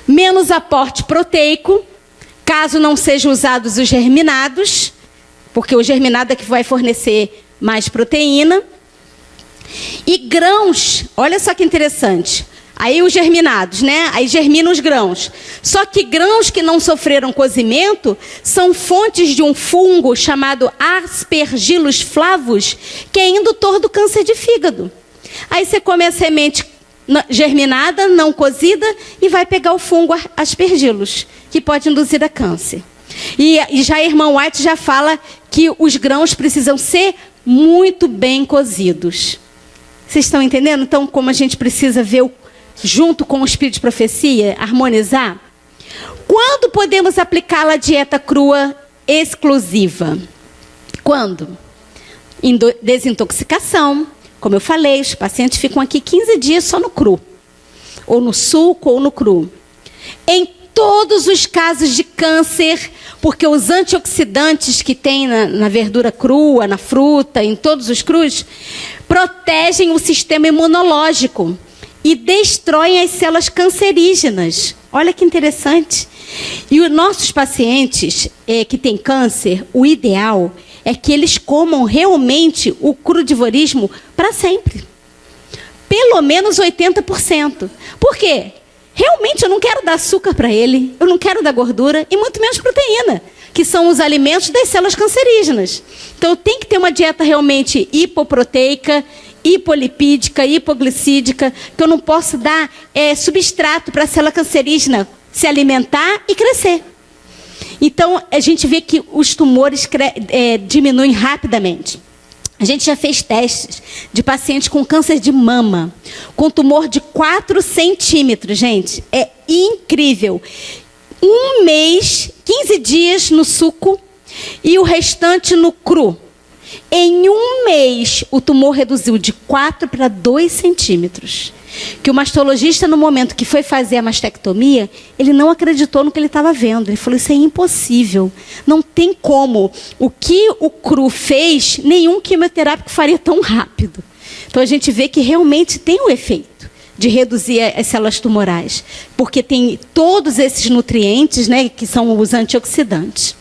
Menos aporte proteico, caso não sejam usados os germinados, porque o germinado é que vai fornecer mais proteína. E grãos, olha só que interessante. Aí os germinados, né? Aí germinam os grãos. Só que grãos que não sofreram cozimento são fontes de um fungo chamado Aspergillus flavus, que é indutor do câncer de fígado. Aí você come a semente germinada, não cozida, e vai pegar o fungo Aspergillus, que pode induzir a câncer. E já a irmã White já fala que os grãos precisam ser muito bem cozidos. Vocês estão entendendo? Então, como a gente precisa ver junto com o espírito de profecia, harmonizar? Quando podemos aplicá-la à dieta crua exclusiva? Quando? Em desintoxicação. Como eu falei, os pacientes ficam aqui 15 dias só no cru. Ou no suco ou no cru. Em todos os casos de câncer, porque os antioxidantes que tem na verdura crua, na fruta, em todos os crus, protegem o sistema imunológico e destroem as células cancerígenas. Olha que interessante. E os nossos pacientes que têm câncer, o ideal é que eles comam realmente o crudivorismo para sempre. Pelo menos 80%. Por quê? Realmente eu não quero dar açúcar para ele, eu não quero dar gordura e muito menos proteína, que são os alimentos das células cancerígenas. Então tem que ter uma dieta realmente hipoproteica, hipolipídica, hipoglicídica, que eu não posso dar substrato para a célula cancerígena se alimentar e crescer. Então, a gente vê que os tumores diminuem rapidamente. A gente já fez testes de pacientes com câncer de mama, com tumor de 4 centímetros, gente. É incrível. 1 mês, 15 dias no suco e o restante no cru. Em 1 mês, o tumor reduziu de 4 para 2 centímetros. Que o mastologista, no momento que foi fazer a mastectomia, ele não acreditou no que ele estava vendo. Ele falou, isso é impossível. Não tem como. O que o cru fez, nenhum quimioterápico faria tão rápido. Então a gente vê que realmente tem um efeito de reduzir as células tumorais, porque tem todos esses nutrientes, né, que são os antioxidantes.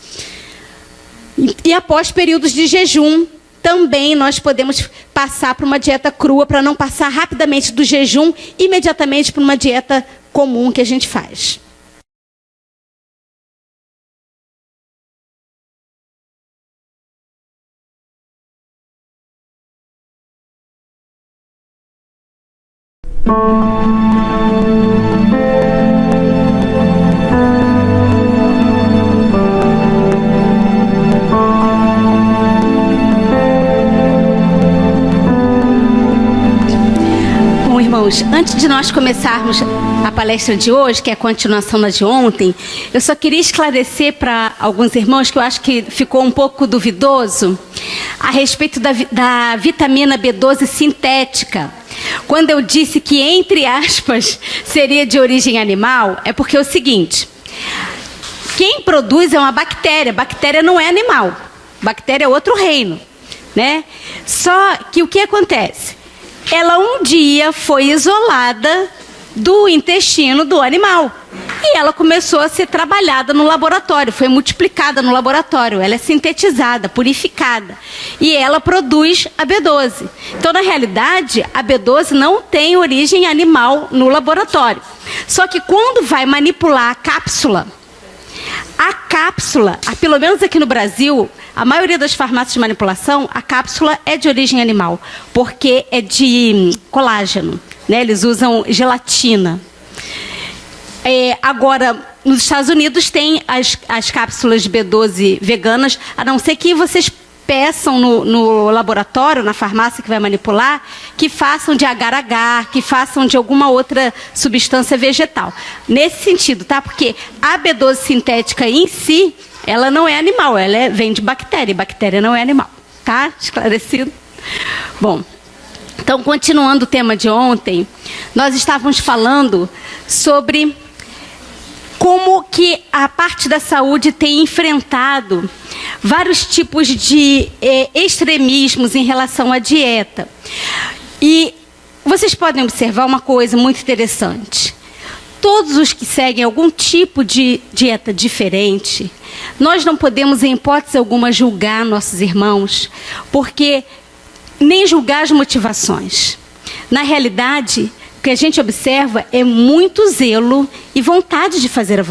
E após períodos de jejum, também nós podemos passar para uma dieta crua, para não passar rapidamente do jejum imediatamente para uma dieta comum que a gente faz. Bom, irmãos, antes de nós começarmos a palestra de hoje, que é a continuação da de ontem, eu só queria esclarecer para alguns irmãos que eu acho que ficou um pouco duvidoso a respeito da vitamina B12 sintética. Quando eu disse que, entre aspas, seria de origem animal, é porque é o seguinte: quem produz é uma bactéria. Bactéria não é animal. Bactéria é outro reino, né? Só que o que acontece? Ela um dia foi isolada do intestino do animal. E ela começou a ser trabalhada no laboratório, foi multiplicada no laboratório. Ela é sintetizada, purificada. E ela produz a B12. Então, na realidade, a B12 não tem origem animal no laboratório. Só que quando vai manipular a cápsula, pelo menos aqui no Brasil, a maioria das farmácias de manipulação, a cápsula é de origem animal, porque é de colágeno, né? Eles usam gelatina. Agora, nos Estados Unidos tem as cápsulas de B12 veganas, a não ser que vocês peçam no laboratório, na farmácia que vai manipular, que façam de agar-agar, que façam de alguma outra substância vegetal. Nesse sentido, tá? Porque a B12 sintética em si, ela não é animal, ela vem de bactéria, e bactéria não é animal. Tá? Esclarecido? Bom, então, continuando o tema de ontem, nós estávamos falando sobre como que a parte da saúde tem enfrentado vários tipos de extremismos em relação à dieta. E vocês podem observar uma coisa muito interessante. Todos os que seguem algum tipo de dieta diferente, nós não podemos, em hipótese alguma, julgar nossos irmãos, porque nem julgar as motivações. Na realidade, o que a gente observa é muito zelo e vontade de fazer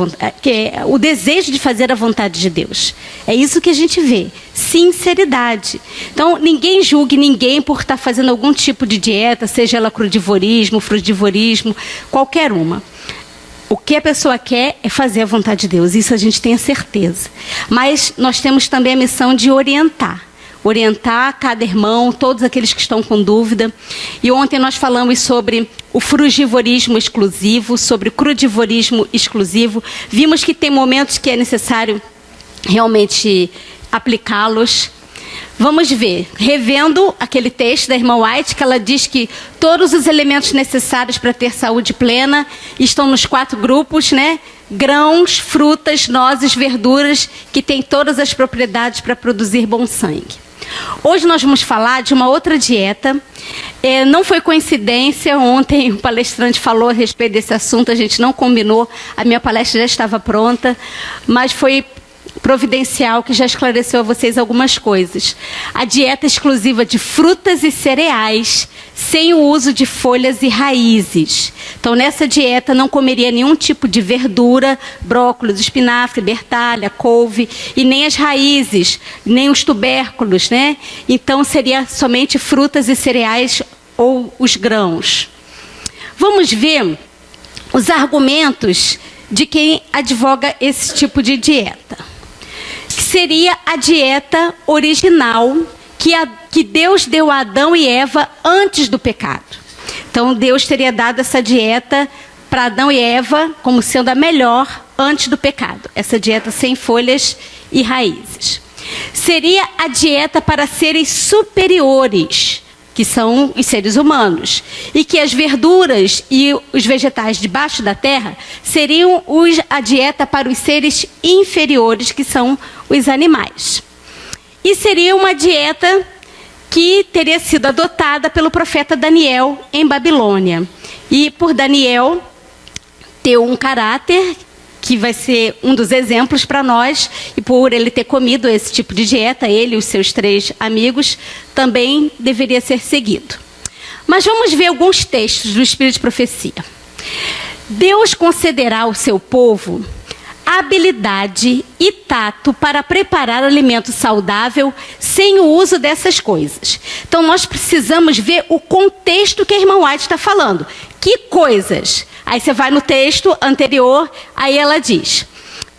o desejo de fazer a vontade de Deus. É isso que a gente vê, sinceridade. Então, ninguém julgue ninguém por estar fazendo algum tipo de dieta, seja ela crudivorismo, frutivorismo, qualquer uma. O que a pessoa quer é fazer a vontade de Deus, isso a gente tem a certeza. Mas nós temos também a missão de orientar cada irmão, todos aqueles que estão com dúvida. E ontem nós falamos sobre o frugivorismo exclusivo, sobre o crudivorismo exclusivo. Vimos que tem momentos que é necessário realmente aplicá-los. Vamos ver, revendo aquele texto da irmã White, que ela diz que todos os elementos necessários para ter saúde plena estão nos 4 grupos, né? Grãos, frutas, nozes, verduras, que têm todas as propriedades para produzir bom sangue. Hoje nós vamos falar de uma outra dieta. Não foi coincidência, ontem o palestrante falou a respeito desse assunto, a gente não combinou, a minha palestra já estava pronta, mas foi providencial que já esclareceu a vocês algumas coisas. A dieta exclusiva de frutas e cereais, sem o uso de folhas e raízes. Então, nessa dieta não comeria nenhum tipo de verdura, brócolis, espinafre, bertalha, couve, e nem as raízes, nem os tubérculos, né? Então, seria somente frutas e cereais ou os grãos. Vamos ver os argumentos de quem advoga esse tipo de dieta. Que seria a dieta original que Deus deu a Adão e Eva antes do pecado. Então, Deus teria dado essa dieta para Adão e Eva como sendo a melhor antes do pecado. Essa dieta sem folhas e raízes. Seria a dieta para seres superiores, que são os seres humanos. E que as verduras e os vegetais debaixo da terra seriam a dieta para os seres inferiores, que são os animais. E seria uma dieta que teria sido adotada pelo profeta Daniel em Babilônia. E por Daniel ter um caráter que vai ser um dos exemplos para nós, e por ele ter comido esse tipo de dieta, ele e os seus 3 amigos, também deveria ser seguido. Mas vamos ver alguns textos do Espírito de Profecia. Deus concederá ao seu povo habilidade e tato para preparar alimento saudável sem o uso dessas coisas. Então, nós precisamos ver o contexto que a irmã White está falando. Que coisas? Aí você vai no texto anterior, aí ela diz...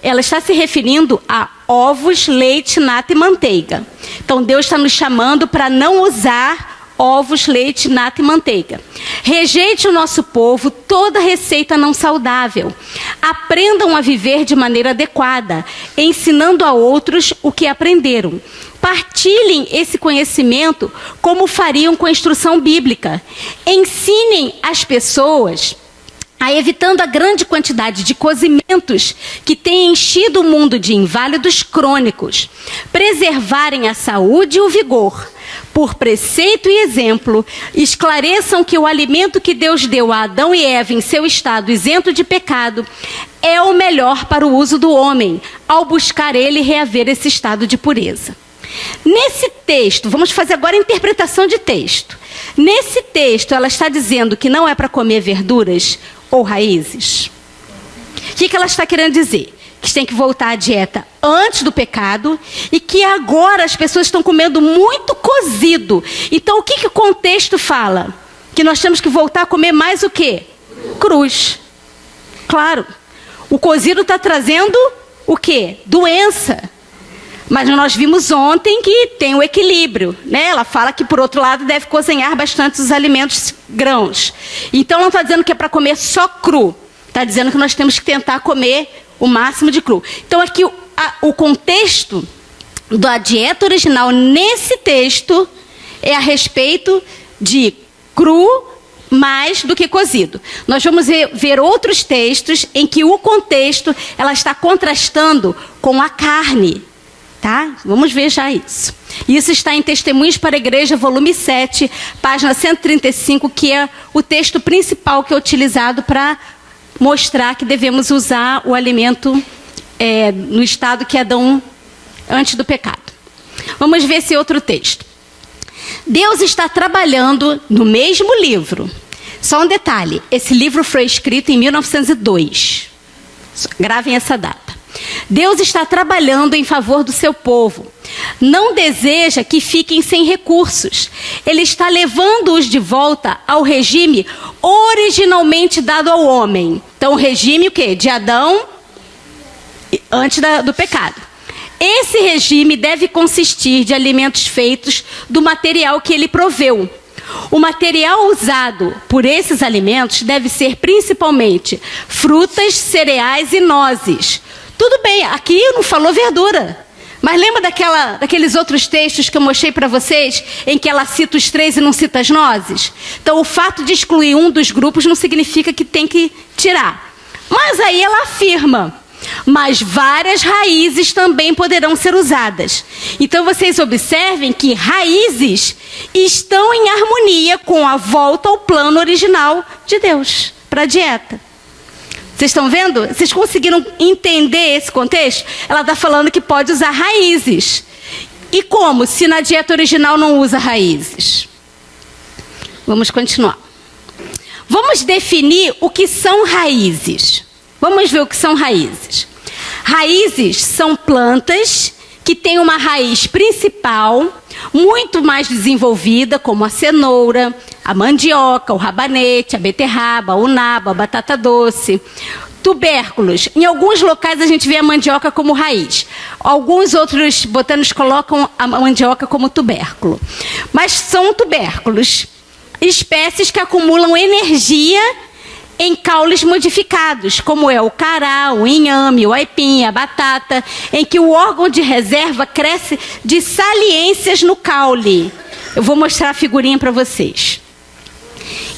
Ela está se referindo a ovos, leite, nata e manteiga. Então, Deus está nos chamando para não usar ovos, leite, nata e manteiga. Rejeite o nosso povo toda receita não saudável. Aprendam a viver de maneira adequada, ensinando a outros o que aprenderam. Partilhem esse conhecimento como fariam com a instrução bíblica. Ensinem as pessoas evitando a grande quantidade de cozimentos que tem enchido o mundo de inválidos crônicos. Preservarem a saúde e o vigor. Por preceito e exemplo, esclareçam que o alimento que Deus deu a Adão e Eva em seu estado isento de pecado é o melhor para o uso do homem, ao buscar ele reaver esse estado de pureza. Nesse texto, vamos fazer agora a interpretação de texto. Nesse texto, ela está dizendo que não é para comer verduras ou raízes. O que ela está querendo dizer? Que tem que voltar à dieta antes do pecado e que agora as pessoas estão comendo muito cozido. Então, o que o contexto fala? Que nós temos que voltar a comer mais o quê? Cruz. Claro. O cozido está trazendo o quê? Doença. Mas nós vimos ontem que tem o equilíbrio, né? Ela fala que, por outro lado, deve cozinhar bastante os alimentos grãos. Então, não está dizendo que é para comer só cru. Está dizendo que nós temos que tentar comer o máximo de cru. Então, aqui o contexto da dieta original nesse texto é a respeito de cru mais do que cozido. Nós vamos ver outros textos em que o contexto ela está contrastando com a carne. Tá? Vamos ver já isso. Isso está em Testemunhos para a Igreja, volume 7, página 135, que é o texto principal que é utilizado para mostrar que devemos usar o alimento no estado que Adão antes do pecado. Vamos ver esse outro texto. Deus está trabalhando no mesmo livro. Só um detalhe, esse livro foi escrito em 1902. Gravem essa data. Deus está trabalhando em favor do seu povo. Não deseja que fiquem sem recursos. Ele está levando-os de volta ao regime originalmente dado ao homem. Então, o regime o quê? De Adão antes do pecado. Esse regime deve consistir de alimentos feitos do material que ele proveu. O material usado por esses alimentos deve ser principalmente frutas, cereais e nozes. Tudo bem, aqui não falou verdura. Mas lembra daqueles outros textos que eu mostrei para vocês, em que ela cita os 3 e não cita as nozes? Então, o fato de excluir um dos grupos não significa que tem que tirar. Mas aí ela afirma, mas várias raízes também poderão ser usadas. Então, vocês observem que raízes estão em harmonia com a volta ao plano original de Deus, para a dieta. Vocês estão vendo? Vocês conseguiram entender esse contexto? Ela está falando que pode usar raízes. E como? Se na dieta original não usa raízes. Vamos continuar. Vamos definir o que são raízes. Vamos ver o que são raízes. Raízes são plantas que têm uma raiz principal, muito mais desenvolvida, como a cenoura, a mandioca, o rabanete, a beterraba, o nabo, a batata doce. Tubérculos. Em alguns locais a gente vê a mandioca como raiz. Alguns outros botânicos colocam a mandioca como tubérculo. Mas são tubérculos. Espécies que acumulam energia em caules modificados, como é o cará, o inhame, o aipim, a batata, em que o órgão de reserva cresce de saliências no caule. Eu vou mostrar a figurinha para vocês.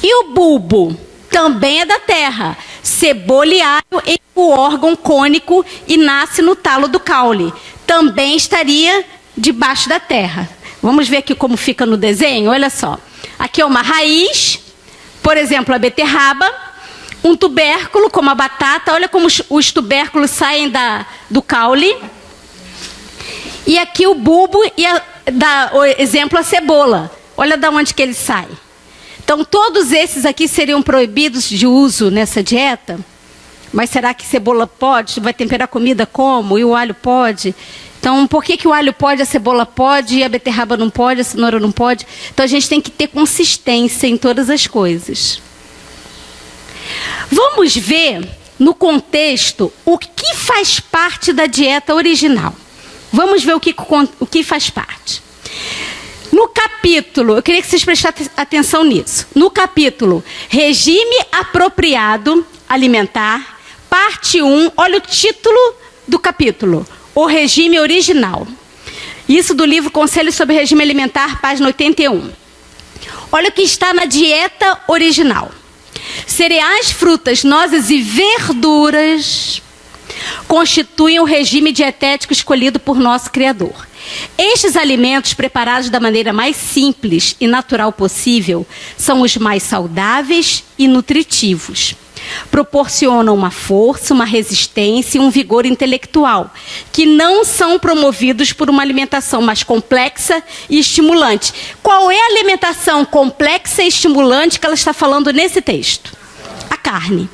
E o bulbo também é da terra, ceboleado em o órgão cônico e nasce no talo do caule. Também estaria debaixo da terra. Vamos ver aqui como fica no desenho, olha só. Aqui é uma raiz, por exemplo, a beterraba, um tubérculo, como a batata, olha como os tubérculos saem do caule. E aqui o bulbo, o exemplo, a cebola. Olha de onde que ele sai. Então, todos esses aqui seriam proibidos de uso nessa dieta. Mas será que cebola pode? Vai temperar comida como? E o alho pode? Então, por que o alho pode, a cebola pode, e a beterraba não pode, a cenoura não pode? Então, a gente tem que ter consistência em todas as coisas. Vamos ver, no contexto, o que faz parte da dieta original. Vamos ver o que faz parte. No capítulo, eu queria que vocês prestassem atenção nisso. No capítulo, Regime Apropriado Alimentar, parte 1, olha o título do capítulo. O regime original. Isso do livro Conselho sobre Regime Alimentar, página 81. Olha o que está na dieta original. Cereais, frutas, nozes e verduras constituem o regime dietético escolhido por nosso Criador. Estes alimentos, preparados da maneira mais simples e natural possível, são os mais saudáveis e nutritivos. Proporcionam uma força, uma resistência e um vigor intelectual, que não são promovidos por uma alimentação mais complexa e estimulante. Qual é a alimentação complexa e estimulante que ela está falando nesse texto? A carne.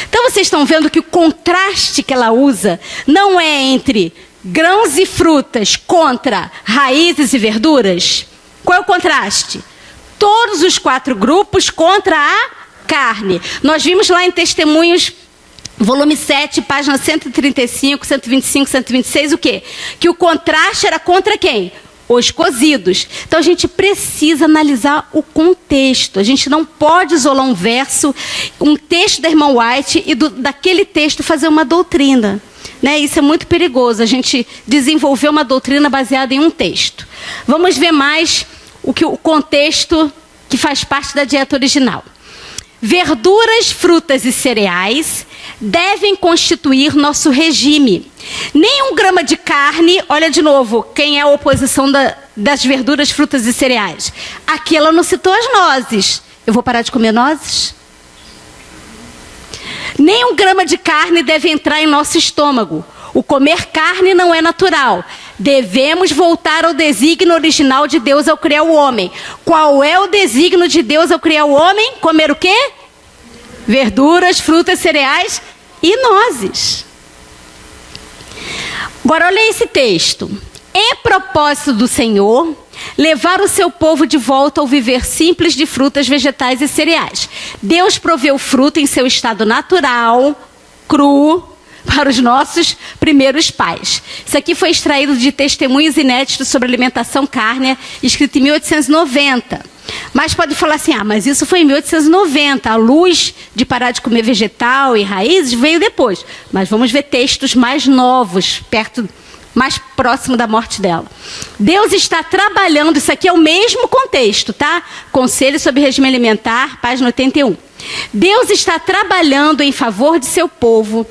Então, vocês estão vendo que o contraste que ela usa não é entre grãos e frutas contra raízes e verduras? Qual é o contraste? Todos os 4 grupos contra a carne. Nós vimos lá em Testemunhos, volume 7, página 135, 125, 126, o quê? Que o contraste era contra quem? Os cozidos. Então a gente precisa analisar o contexto. A gente não pode isolar um verso, um texto da irmã White e daquele texto fazer uma doutrina. Né? Isso é muito perigoso, a gente desenvolver uma doutrina baseada em um texto. Vamos ver mais o contexto que faz parte da dieta original. Verduras, frutas e cereais devem constituir nosso regime. Nem 1 grama de carne, olha de novo, quem é a oposição das verduras, frutas e cereais? Aqui ela não citou as nozes. Eu vou parar de comer nozes? Nem 1 grama de carne deve entrar em nosso estômago. O comer carne não é natural. Devemos voltar ao desígnio original de Deus ao criar o homem. Qual é o desígnio de Deus ao criar o homem? Comer o quê? Verduras, frutas, cereais e nozes. Agora olha esse texto. É propósito do Senhor levar o seu povo de volta ao viver simples de frutas, vegetais e cereais. Deus proveu fruto em seu estado natural, cru, para os nossos primeiros pais. Isso aqui foi extraído de Testemunhos Inéditos sobre Alimentação Cárnea, escrito em 1890. Mas pode falar assim, mas isso foi em 1890, a luz de parar de comer vegetal e raízes veio depois. Mas vamos ver textos mais novos, mais próximo da morte dela. Deus está trabalhando, isso aqui é o mesmo contexto, tá? Conselho sobre Regime Alimentar, página 81. Deus está trabalhando em favor de seu povo,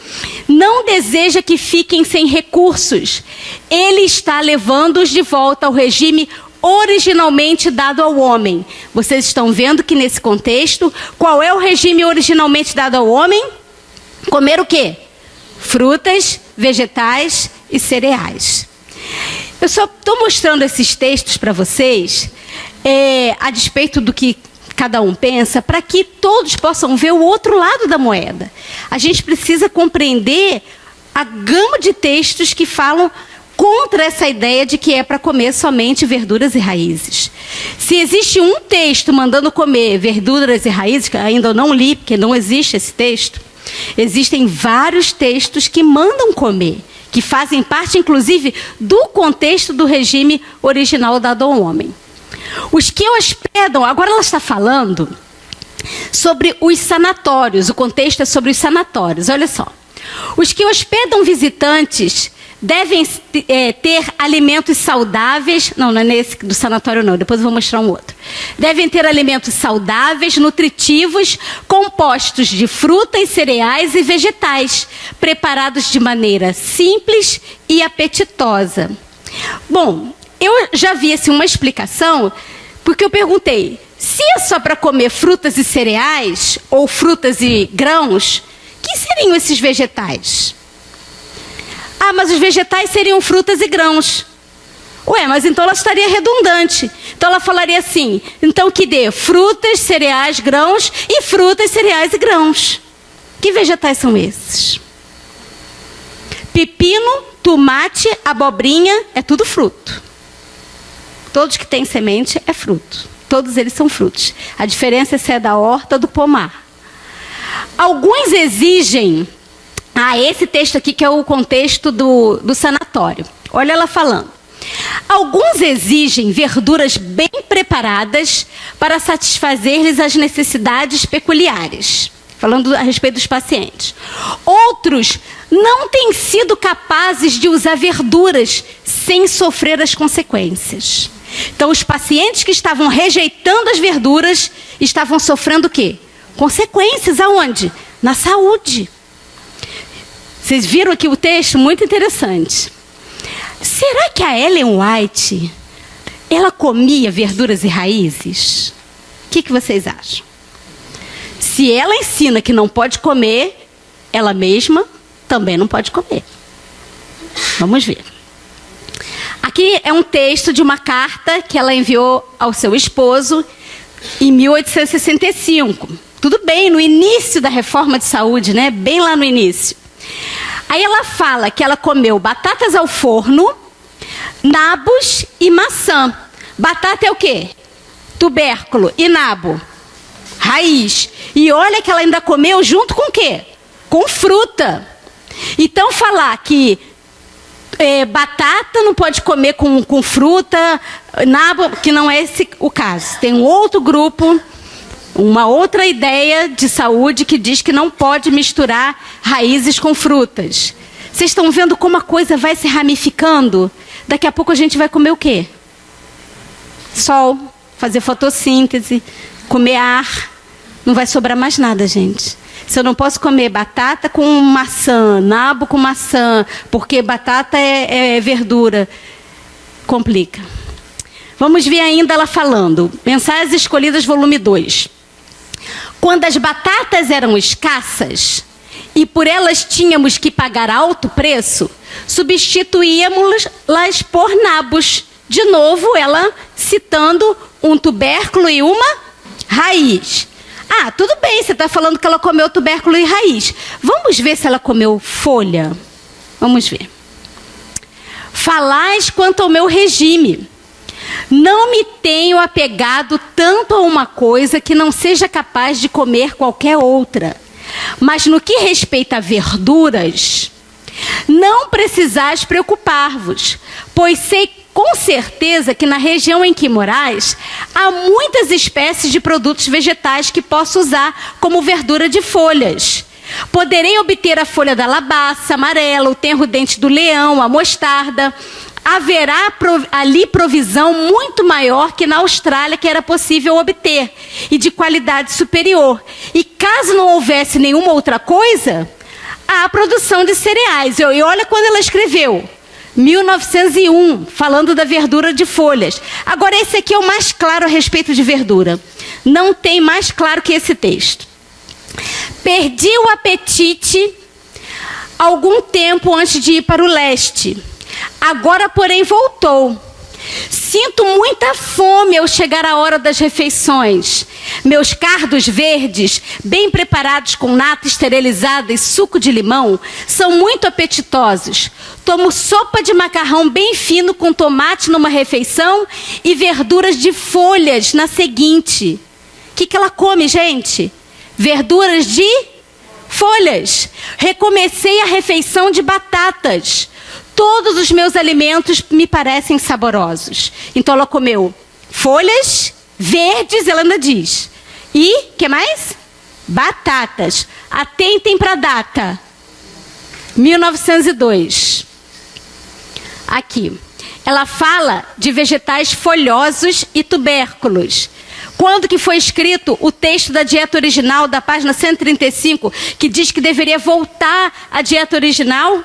não deseja que fiquem sem recursos. Ele está levando-os de volta ao regime originalmente dado ao homem. Vocês estão vendo que nesse contexto, qual é o regime originalmente dado ao homem? Comer o quê? Frutas, vegetais e cereais. Eu só estou mostrando esses textos para vocês, a despeito do que cada um pensa, para que todos possam ver o outro lado da moeda. A gente precisa compreender a gama de textos que falam contra essa ideia de que é para comer somente verduras e raízes. Se existe um texto mandando comer verduras e raízes, que ainda não li, porque não existe esse texto, existem vários textos que mandam comer, que fazem parte, inclusive, do contexto do regime original dado ao homem. Os que hospedam, agora ela está falando sobre os sanatórios, o contexto é sobre os sanatórios, olha só. Os que hospedam visitantes devem ter alimentos saudáveis, não é nesse do sanatório não, depois eu vou mostrar um outro. Devem ter alimentos saudáveis, nutritivos, compostos de frutas, cereais e vegetais, preparados de maneira simples e apetitosa. Bom, eu já vi assim, uma explicação, porque eu perguntei, se é só para comer frutas e cereais, ou frutas e grãos, que seriam esses vegetais? Ah, mas os vegetais seriam frutas e grãos. Ué, mas então ela estaria redundante. Então ela falaria assim, então que dê frutas, cereais, grãos e frutas, cereais e grãos. Que vegetais são esses? Pepino, tomate, abobrinha, é tudo fruto. Todos que têm semente é fruto. Todos eles são frutos. A diferença é se é da horta ou do pomar. Alguns exigem... esse texto aqui que é o contexto do sanatório. Olha ela falando. Alguns exigem verduras bem preparadas para satisfazer-lhes as necessidades peculiares. Falando a respeito dos pacientes. Outros não têm sido capazes de usar verduras sem sofrer as consequências. Então, os pacientes que estavam rejeitando as verduras estavam sofrendo o quê? Consequências aonde? Na saúde. Vocês viram aqui o texto? Muito interessante. Será que a Ellen White, ela comia verduras e raízes? O que vocês acham? Se ela ensina que não pode comer, ela mesma também não pode comer. Vamos ver. Aqui é um texto de uma carta que ela enviou ao seu esposo em 1865. Tudo bem, no início da reforma de saúde, né? Bem lá no início. Aí ela fala que ela comeu batatas ao forno, nabos e maçã. Batata é o quê? Tubérculo. E nabo? Raiz. E olha que ela ainda comeu junto com o quê? Com fruta. Então falar que batata não pode comer com fruta, nabo, que não é esse o caso. Tem um outro grupo, uma outra ideia de saúde que diz que não pode misturar raízes com frutas. Vocês estão vendo como a coisa vai se ramificando? Daqui a pouco a gente vai comer o quê? Sol, fazer fotossíntese, comer ar. Não vai sobrar mais nada, gente. Se eu não posso comer batata com maçã, nabo com maçã, porque batata é verdura, complica. Vamos ver ainda ela falando. Mensagens Escolhidas, volume 2. Quando as batatas eram escassas e por elas tínhamos que pagar alto preço, substituíamos-las por nabos. De novo, ela citando um tubérculo e uma raiz. Ah, tudo bem, você está falando que ela comeu tubérculo e raiz. Vamos ver se ela comeu folha. Vamos ver. Falais quanto ao meu regime. Não me tenho apegado tanto a uma coisa que não seja capaz de comer qualquer outra. Mas no que respeita a verduras, não precisais preocupar-vos, pois sei com certeza que na região em que morais, há muitas espécies de produtos vegetais que posso usar como verdura de folhas. Poderei obter a folha da labaça amarela, o tenro-dente do leão, a mostarda. Haverá ali provisão muito maior que na Austrália, que era possível obter, e de qualidade superior. E caso não houvesse nenhuma outra coisa, há a produção de cereais. E olha quando ela escreveu. 1901, falando da verdura de folhas. Agora, esse aqui é o mais claro a respeito de verdura. Não tem mais claro que esse texto. Perdi o apetite algum tempo antes de ir para o leste. Agora, porém, voltou. Sinto muita fome ao chegar a hora das refeições. Meus cardos verdes, bem preparados com nata esterilizada e suco de limão, são muito apetitosos. Tomo sopa de macarrão bem fino com tomate numa refeição e verduras de folhas na seguinte. O que ela come, gente? Verduras de folhas. Recomecei a refeição de batatas. Todos os meus alimentos me parecem saborosos. Então ela comeu folhas verdes, ela ainda diz. E, que mais? Batatas. Atentem para a data. 1902. Aqui. Ela fala de vegetais folhosos e tubérculos. Quando que foi escrito o texto da dieta original, da página 135, que diz que deveria voltar à dieta original?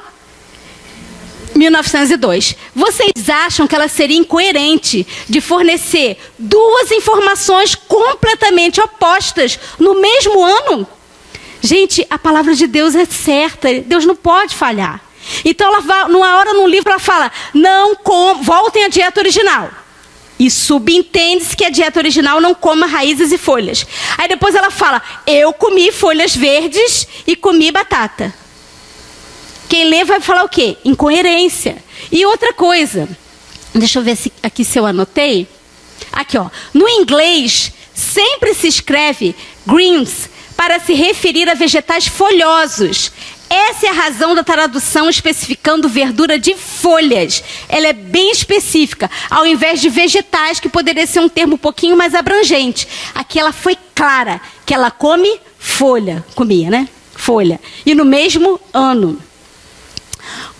1902. Vocês acham que ela seria incoerente de fornecer duas informações completamente opostas no mesmo ano? Gente, a palavra de Deus é certa. Deus não pode falhar. Então, numa hora no livro, ela fala, voltem à dieta original. E subentende-se que a dieta original não coma raízes e folhas. Aí depois ela fala, eu comi folhas verdes e comi batata. Quem lê vai falar o quê? Incoerência. E outra coisa, deixa eu ver aqui se eu anotei. Aqui, ó. No inglês, sempre se escreve greens para se referir a vegetais folhosos. Essa é a razão da tradução especificando verdura de folhas. Ela é bem específica, ao invés de vegetais, que poderia ser um termo um pouquinho mais abrangente. Aqui ela foi clara, que ela come folha. Comia, né? Folha. E no mesmo ano.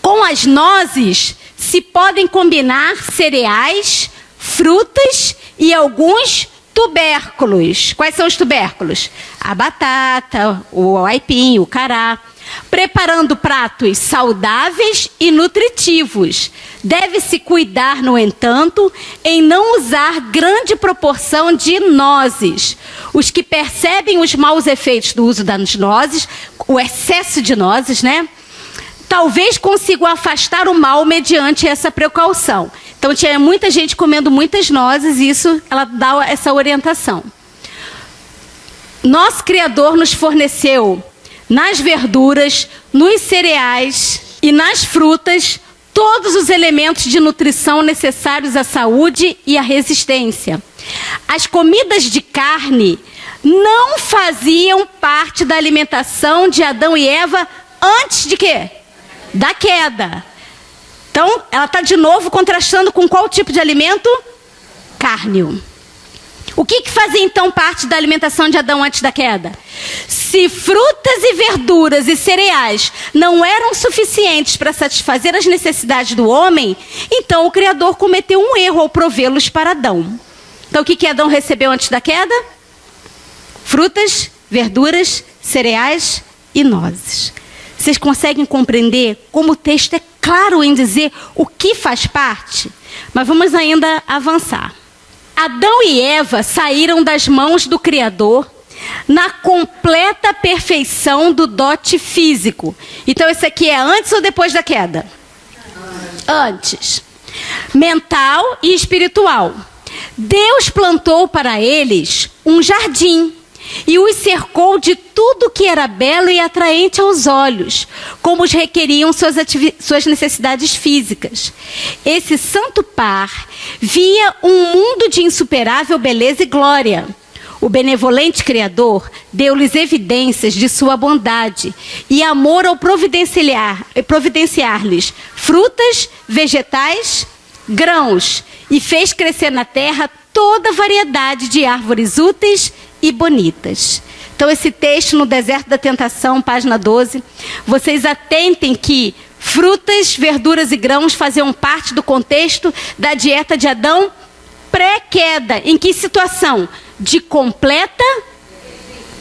Com as nozes, se podem combinar cereais, frutas e alguns tubérculos. Quais são os tubérculos? A batata, o aipim, o cará. Preparando pratos saudáveis e nutritivos. Deve-se cuidar, no entanto, em não usar grande proporção de nozes. Os que percebem os maus efeitos do uso das nozes, o excesso de nozes, né? Talvez consigam afastar o mal mediante essa precaução. Então, tinha muita gente comendo muitas nozes, e isso, ela dá essa orientação. Nosso Criador nos forneceu, nas verduras, nos cereais e nas frutas, todos os elementos de nutrição necessários à saúde e à resistência. As comidas de carne não faziam parte da alimentação de Adão e Eva antes de quê? Da queda. Então, ela está de novo contrastando com qual tipo de alimento? Carne. O que fazia então parte da alimentação de Adão antes da queda? Se frutas e verduras e cereais não eram suficientes para satisfazer as necessidades do homem, então o Criador cometeu um erro ao provê-los para Adão. Então, o que Adão recebeu antes da queda? Frutas, verduras, cereais e nozes. Vocês conseguem compreender como o texto é claro em dizer o que faz parte? Mas vamos ainda avançar. Adão e Eva saíram das mãos do Criador na completa perfeição do dote físico. Então, esse aqui é antes ou depois da queda? Antes. Mental e espiritual. Deus plantou para eles um jardim e os cercou de tudo que era belo e atraente aos olhos, como os requeriam suas necessidades físicas. Esse santo par via um mundo de insuperável beleza e glória. O benevolente Criador deu-lhes evidências de sua bondade e amor ao providenciar-lhes frutas, vegetais, grãos, e fez crescer na terra toda variedade de árvores úteis e bonitas. Então, esse texto no Deserto da Tentação, página 12, vocês atentem que frutas, verduras e grãos faziam parte do contexto da dieta de Adão pré-queda. Em que situação? De completa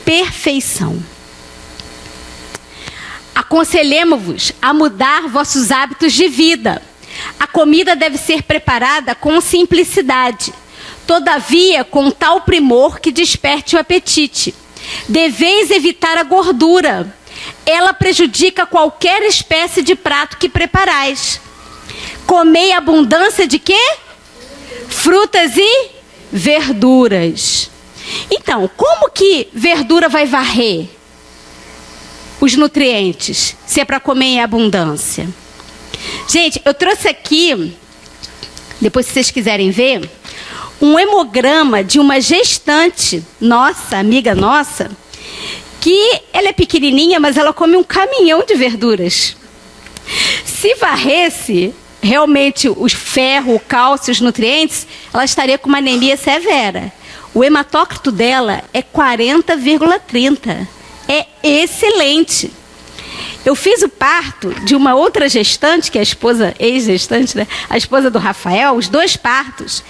perfeição. Aconselhemo-vos a mudar vossos hábitos de vida. A comida deve ser preparada com simplicidade, todavia com tal primor que desperte o apetite. Deveis evitar a gordura. Ela prejudica qualquer espécie de prato que preparais. Comei abundância de quê? Frutas e verduras. Então, como que verdura vai varrer os nutrientes, se é para comer em abundância? Gente, eu trouxe aqui, depois se vocês quiserem ver, um hemograma de uma gestante nossa, amiga nossa, que ela é pequenininha, mas ela come um caminhão de verduras. Se varresse realmente o ferro, o cálcio, os nutrientes, ela estaria com uma anemia severa. O hematócrito dela é 40,30. É excelente. Eu fiz o parto de uma outra gestante, que é a esposa, ex-gestante, né? A esposa do Rafael, os 2 partos.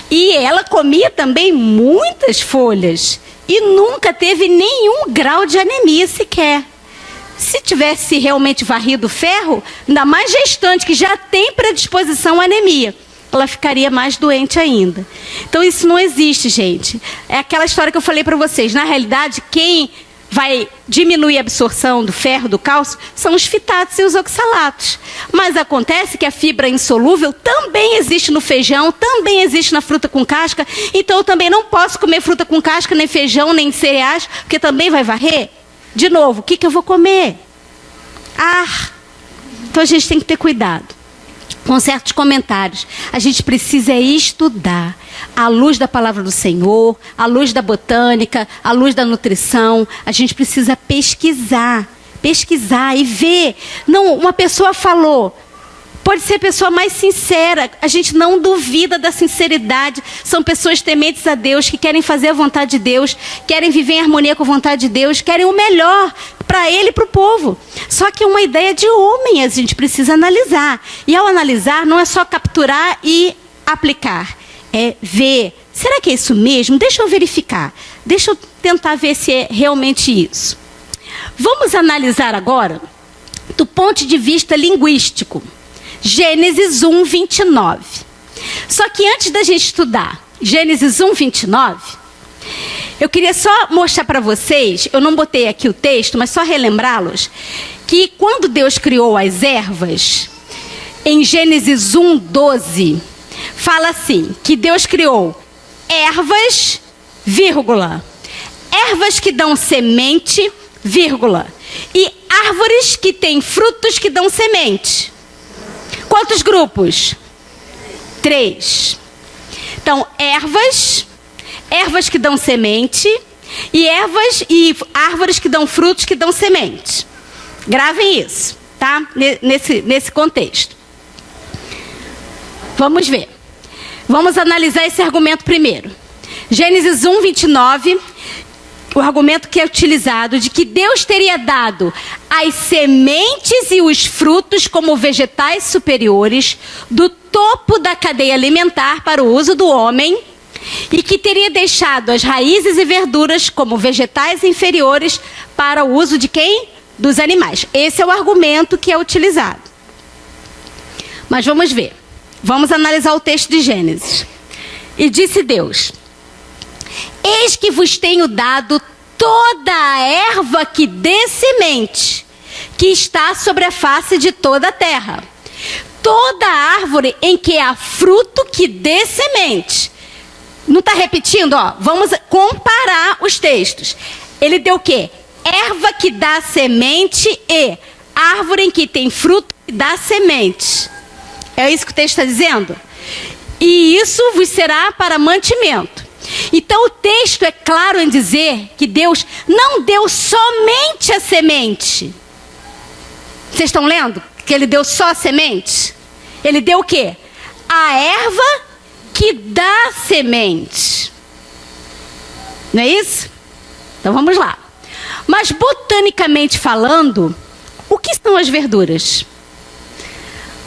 E ela comia também muitas folhas. E nunca teve nenhum grau de anemia sequer. se tivesse realmente varrido o ferro, ainda mais gestante, que já tem predisposição à anemia, ela ficaria mais doente ainda. Então isso não existe, gente. É aquela história que eu falei para vocês. Na realidade, quem vai diminuir a absorção do ferro, do cálcio, são os fitatos e os oxalatos. Mas acontece que a fibra insolúvel também existe no feijão, também existe na fruta com casca. Então eu também não posso comer fruta com casca, nem feijão, nem cereais, porque também vai varrer. De novo, o que eu vou comer? Então a gente tem que ter cuidado com certos comentários. A gente precisa estudar à luz da palavra do Senhor, à luz da botânica, à luz da nutrição. A gente precisa pesquisar e ver. Não, uma pessoa falou, pode ser a pessoa mais sincera, a gente não duvida da sinceridade. São pessoas tementes a Deus, que querem fazer a vontade de Deus, querem viver em harmonia com a vontade de Deus, querem o melhor para ele e para o povo. Só que é uma ideia de homem, a gente precisa analisar. E ao analisar, não é só capturar e aplicar. É ver, será que é isso mesmo? Deixa eu verificar. Deixa eu tentar ver se é realmente isso. Vamos analisar agora do ponto de vista linguístico. Gênesis 1, 29. Só que antes da gente estudar Gênesis 1, 29, eu queria só mostrar para vocês, eu não botei aqui o texto, mas só relembrá-los, que quando Deus criou as ervas, em Gênesis 1, 12, fala assim, que Deus criou ervas, vírgula, ervas que dão semente, vírgula, e árvores que têm frutos que dão semente. Quantos grupos? 3. Então, ervas que dão semente, e ervas e árvores que dão frutos que dão semente. Gravem isso, tá? Nesse contexto. Vamos ver. Vamos analisar esse argumento primeiro. Gênesis 1, 29, o argumento que é utilizado de que Deus teria dado as sementes e os frutos como vegetais superiores do topo da cadeia alimentar para o uso do homem, e que teria deixado as raízes e verduras como vegetais inferiores para o uso de quem? Dos animais. Esse é o argumento que é utilizado. Mas vamos ver. Vamos analisar o texto de Gênesis. E disse Deus: eis que vos tenho dado toda a erva que dê semente, que está sobre a face de toda a terra. Toda árvore em que há fruto que dê semente. Não está repetindo? Ó, vamos comparar os textos. Ele deu o quê? Erva que dá semente e árvore em que tem fruto que dá semente. É isso que o texto está dizendo? E isso vos será para mantimento. Então o texto é claro em dizer que Deus não deu somente a semente. Vocês estão lendo? Que ele deu só a semente? Ele deu o quê? A erva que dá semente. Não é isso? Então vamos lá. Mas botanicamente falando, o que são as verduras?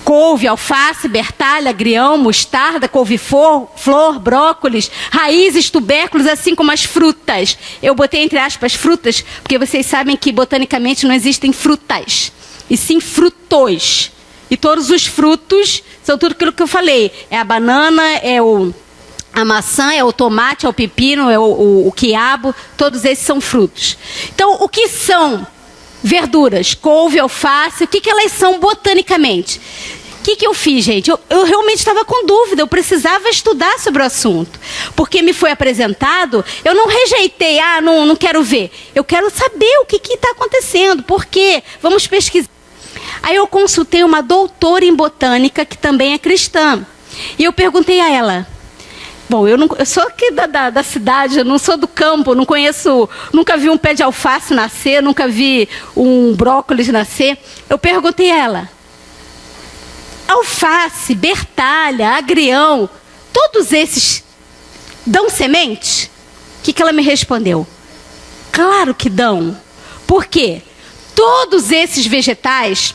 Couve, alface, bertalha, agrião, mostarda, couve-flor, brócolis, raízes, tubérculos, assim como as frutas. Eu botei entre aspas frutas, porque vocês sabem que botanicamente não existem frutas, e sim frutos. E todos os frutos são tudo aquilo que eu falei. É a banana, a maçã, é o tomate, é o pepino, é o quiabo. Todos esses são frutos. Então, o que são verduras? Couve, alface, o que elas são botanicamente? O que eu fiz, gente? Eu realmente estava com dúvida, eu precisava estudar sobre o assunto. Porque me foi apresentado, eu não rejeitei, não quero ver. Eu quero saber o que está acontecendo, por quê? Vamos pesquisar. Aí eu consultei uma doutora em botânica, que também é cristã. E eu perguntei a ela. Bom, eu sou aqui da cidade, eu não sou do campo, não conheço, nunca vi um pé de alface nascer, nunca vi um brócolis nascer. Eu perguntei a ela. Alface, bertalha, agrião, todos esses dão semente? O que ela me respondeu? Claro que dão. Por quê? Todos esses vegetais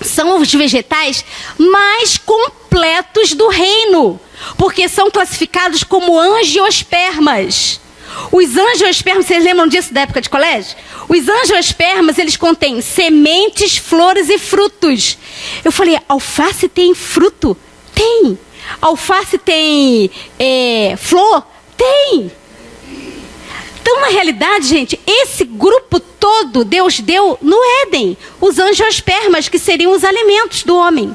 são os vegetais mais completos do reino, porque são classificados como angiospermas. Os angiospermas, vocês lembram disso da época de colégio? Os angiospermas, eles contêm sementes, flores e frutos. Eu falei, alface tem fruto? Tem. Alface tem flor? Tem. Então, na realidade, gente, esse grupo todo Deus deu no Éden. Os angiospermas, que seriam os alimentos do homem.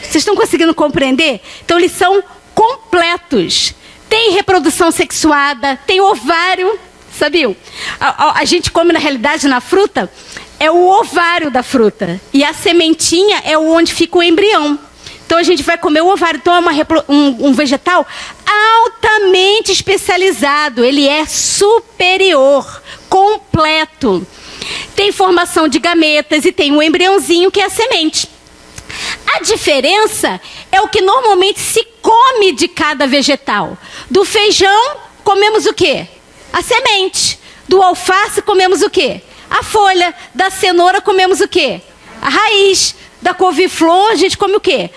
Vocês estão conseguindo compreender? Então, eles são completos. Tem reprodução sexuada, tem ovário, sabiam? A gente come, na realidade, na fruta, é o ovário da fruta. E a sementinha é onde fica o embrião. Então, a gente vai comer o ovário. Então, é um vegetal altamente especializado. Ele é superior, completo. Tem formação de gametas e tem um embriãozinho que é a semente. A diferença é o que normalmente se come de cada vegetal. Do feijão, comemos o quê? A semente. Do alface, comemos o quê? A folha. Da cenoura, comemos o quê? A raiz. Da couve-flor, a gente come o quê?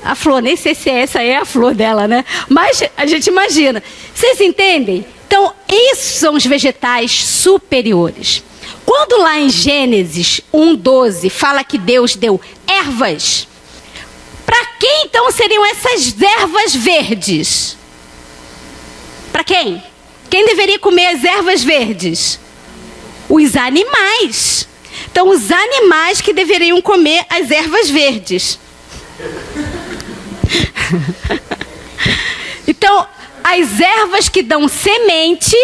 A flor. Nem sei se essa é a flor dela, né? Mas a gente imagina. Vocês entendem? Então, esses são os vegetais superiores. Quando lá em Gênesis 1:12 fala que Deus deu ervas, para quem então seriam essas ervas verdes? Para quem? Quem deveria comer as ervas verdes? Os animais. Então, os animais que deveriam comer as ervas verdes. Então, as ervas que dão semente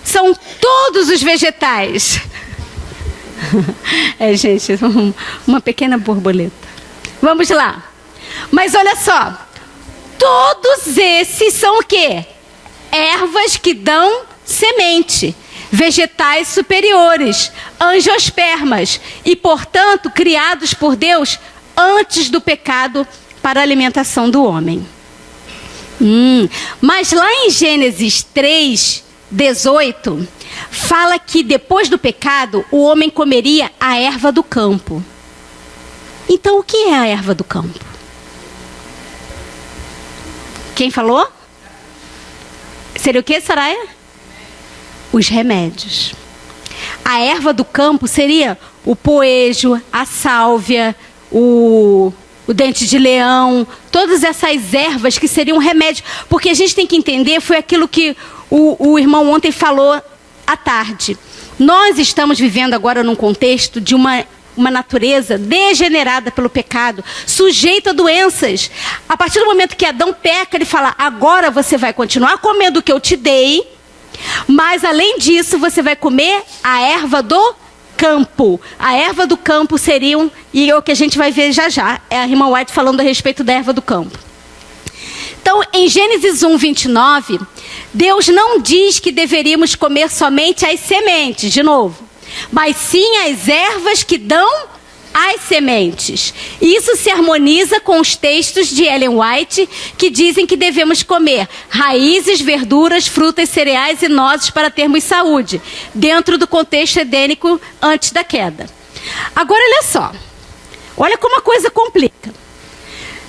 são todos os vegetais. Gente, uma pequena borboleta. Vamos lá. Mas olha só. Todos esses são o quê? Ervas que dão semente. Vegetais superiores. Angiospermas. E, portanto, criados por Deus antes do pecado para a alimentação do homem. Mas lá em Gênesis 3:18, fala que depois do pecado, o homem comeria a erva do campo. Então, o que é a erva do campo? Quem falou? Seria o que, Soraya? Os remédios. A erva do campo seria o poejo, a sálvia, o dente de leão, todas essas ervas que seriam remédio. Porque a gente tem que entender, foi aquilo que o irmão ontem falou à tarde. Nós estamos vivendo agora num contexto de uma natureza degenerada pelo pecado, sujeita a doenças. A partir do momento que Adão peca, ele fala, agora você vai continuar comendo o que eu te dei, mas além disso você vai comer a erva do campo. A erva do campo seriam, e é o que a gente vai ver já já, é a irmã White falando a respeito da erva do campo. Então, em Gênesis 1:29, Deus não diz que deveríamos comer somente as sementes, de novo, mas sim as ervas que dão as sementes. Isso se harmoniza com os textos de Ellen White, que dizem que devemos comer raízes, verduras, frutas, cereais e nozes para termos saúde, dentro do contexto edênico antes da queda. Agora, olha só. Olha como a coisa complica.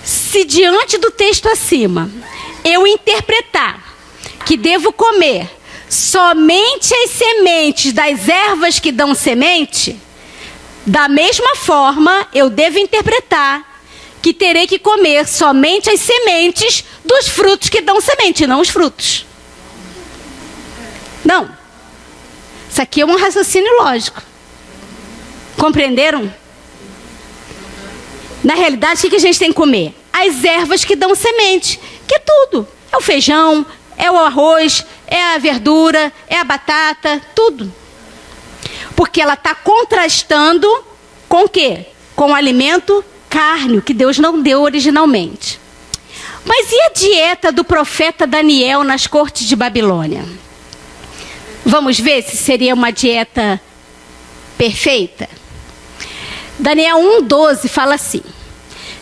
Se diante do texto acima, eu interpretar que devo comer somente as sementes das ervas que dão semente, da mesma forma, eu devo interpretar que terei que comer somente as sementes dos frutos que dão semente, não os frutos. Não. Isso aqui é um raciocínio lógico. Compreenderam? Na realidade, o que a gente tem que comer? As ervas que dão semente, que é tudo. É o feijão, é o arroz, é a verdura, é a batata, tudo. Porque ela está contrastando com o quê? Com o alimento cárneo, que Deus não deu originalmente. Mas e a dieta do profeta Daniel nas cortes de Babilônia? Vamos ver se seria uma dieta perfeita? Daniel 1:12 fala assim,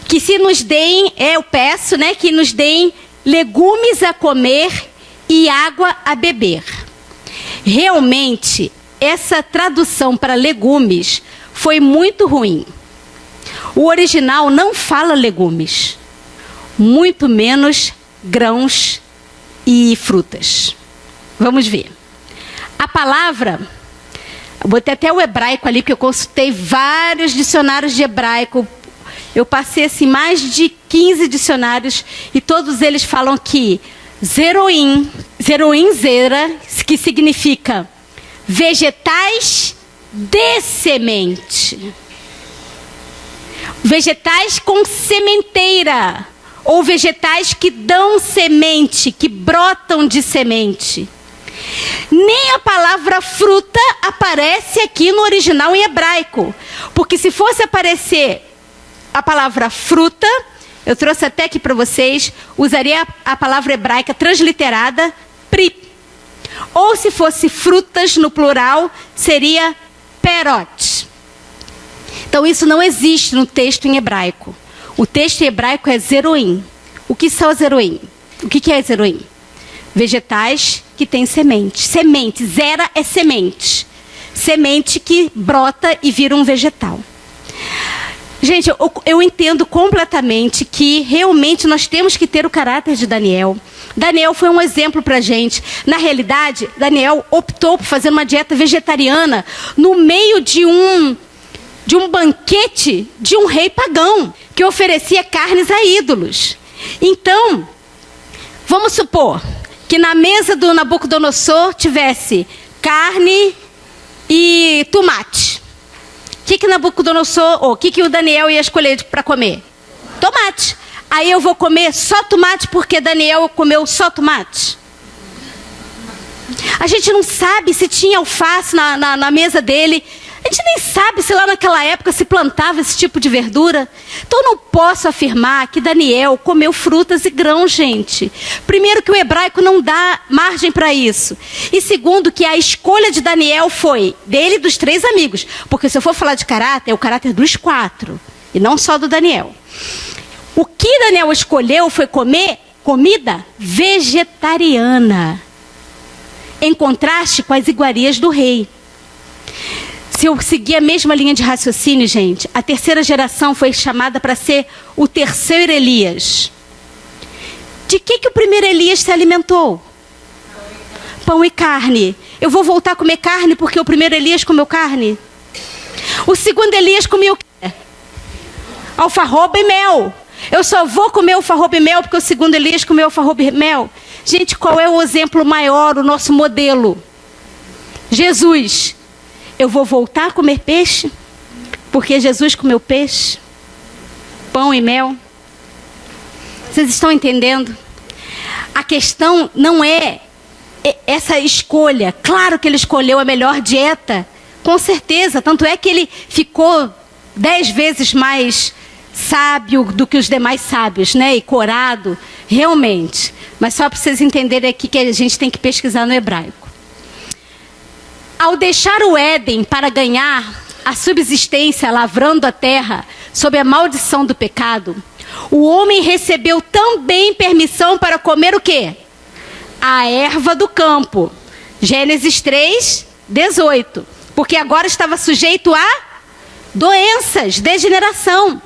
que se nos deem, eu peço, né, que nos deem legumes a comer e água a beber. Realmente, essa tradução para legumes foi muito ruim. O original não fala legumes, muito menos grãos e frutas. Vamos ver. A palavra, eu botei até o hebraico ali, porque eu consultei vários dicionários de hebraico. Eu passei assim, mais de 15 dicionários e todos eles falam que zeroim, zera, que significa vegetais de semente. Vegetais com sementeira, ou vegetais que dão semente, que brotam de semente. Nem a palavra fruta aparece aqui no original em hebraico, porque se fosse aparecer a palavra fruta, eu trouxe até aqui para vocês, usaria a palavra hebraica transliterada, pri. Ou se fosse frutas no plural, seria perot. Então isso não existe no texto em hebraico. O texto em hebraico é zeroim. O que são zeroim? O que é zeroim? Vegetais que têm semente. Semente, zera é semente. Semente que brota e vira um vegetal. Gente, eu entendo completamente que realmente nós temos que ter o caráter de Daniel. Daniel foi um exemplo para a gente. Na realidade, Daniel optou por fazer uma dieta vegetariana no meio de um banquete de um rei pagão, que oferecia carnes a ídolos. Então, vamos supor que na mesa do Nabucodonosor tivesse carne e tomate. O que Nabucodonosor, ou o que o Daniel ia escolher para comer? Tomate. Aí eu vou comer só tomate porque Daniel comeu só tomate? A gente não sabe se tinha alface na mesa dele. A gente nem sabe se lá naquela época se plantava esse tipo de verdura. Então eu não posso afirmar que Daniel comeu frutas e grãos, gente. Primeiro que o hebraico não dá margem para isso. E segundo que a escolha de Daniel foi dele e dos 3 amigos. Porque se eu for falar de caráter, é o caráter dos 4. E não só do Daniel. O que Daniel escolheu foi comer comida vegetariana. Em contraste com as iguarias do rei. Se eu seguir a mesma linha de raciocínio, gente, a 3ª geração foi chamada para ser o terceiro Elias. De que o primeiro Elias se alimentou? Pão e carne. Eu vou voltar a comer carne porque o primeiro Elias comeu carne? O segundo Elias comeu o quê? Alfarroba e mel. Eu só vou comer alfarroba e mel porque o segundo Elias comeu alfarroba e mel. Gente, qual é o exemplo maior, o nosso modelo? Jesus. Eu vou voltar a comer peixe? Porque Jesus comeu peixe, pão e mel. Vocês estão entendendo? A questão não é essa escolha. Claro que ele escolheu a melhor dieta, com certeza. Tanto é que ele ficou 10 vezes mais sábio do que os demais sábios, né? E corado, realmente. Mas só para vocês entenderem aqui que a gente tem que pesquisar no hebraico. Ao deixar o Éden para ganhar a subsistência lavrando a terra sob a maldição do pecado, o homem recebeu também permissão para comer o quê? A erva do campo. Gênesis 3, 18. Porque agora estava sujeito a doenças, degeneração.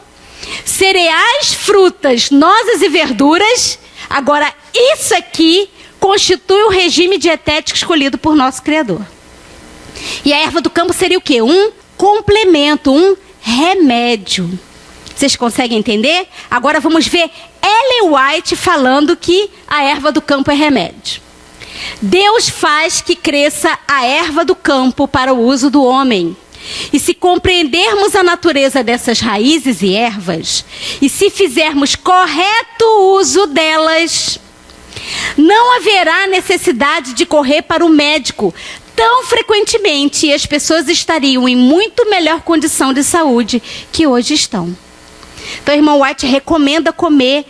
Cereais, frutas, nozes e verduras. Agora, isso aqui constitui o regime dietético escolhido por nosso Criador. E a erva do campo seria o quê? Um complemento, um remédio. Vocês conseguem entender? Agora vamos ver Ellen White falando que a erva do campo é remédio. Deus faz que cresça a erva do campo para o uso do homem. E se compreendermos a natureza dessas raízes e ervas, e se fizermos correto uso delas, não haverá necessidade de correr para o médico tão frequentemente e as pessoas estariam em muito melhor condição de saúde que hoje estão. Então, o irmão White recomenda comer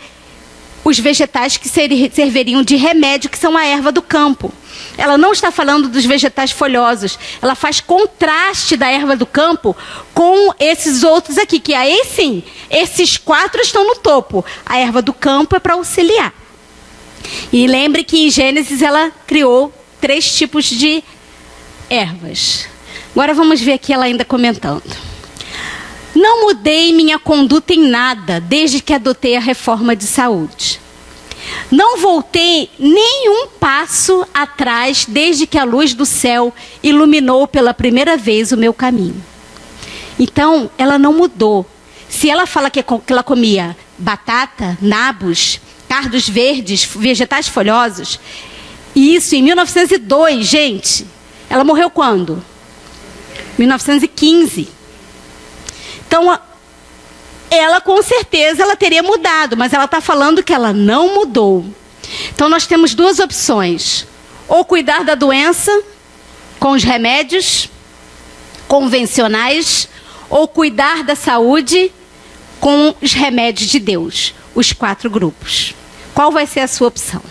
os vegetais que serviriam de remédio, que são a erva do campo. Ela não está falando dos vegetais folhosos. Ela faz contraste da erva do campo com esses outros aqui, que aí sim, esses 4 estão no topo. A erva do campo é para auxiliar. E lembre que em Gênesis ela criou 3 tipos de ervas. Agora vamos ver aqui ela ainda comentando. Não mudei minha conduta em nada desde que adotei a reforma de saúde. Não voltei nenhum passo atrás desde que a luz do céu iluminou pela primeira vez o meu caminho. Então, ela não mudou. Se ela fala que ela comia batata, nabos, cardos verdes, vegetais folhosos, e isso em 1902, gente. Ela morreu quando? 1915. Então, ela com certeza ela teria mudado, mas ela está falando que ela não mudou. Então nós temos duas opções: ou cuidar da doença com os remédios convencionais, ou cuidar da saúde com os remédios de Deus, os 4 grupos. Qual vai ser a sua opção?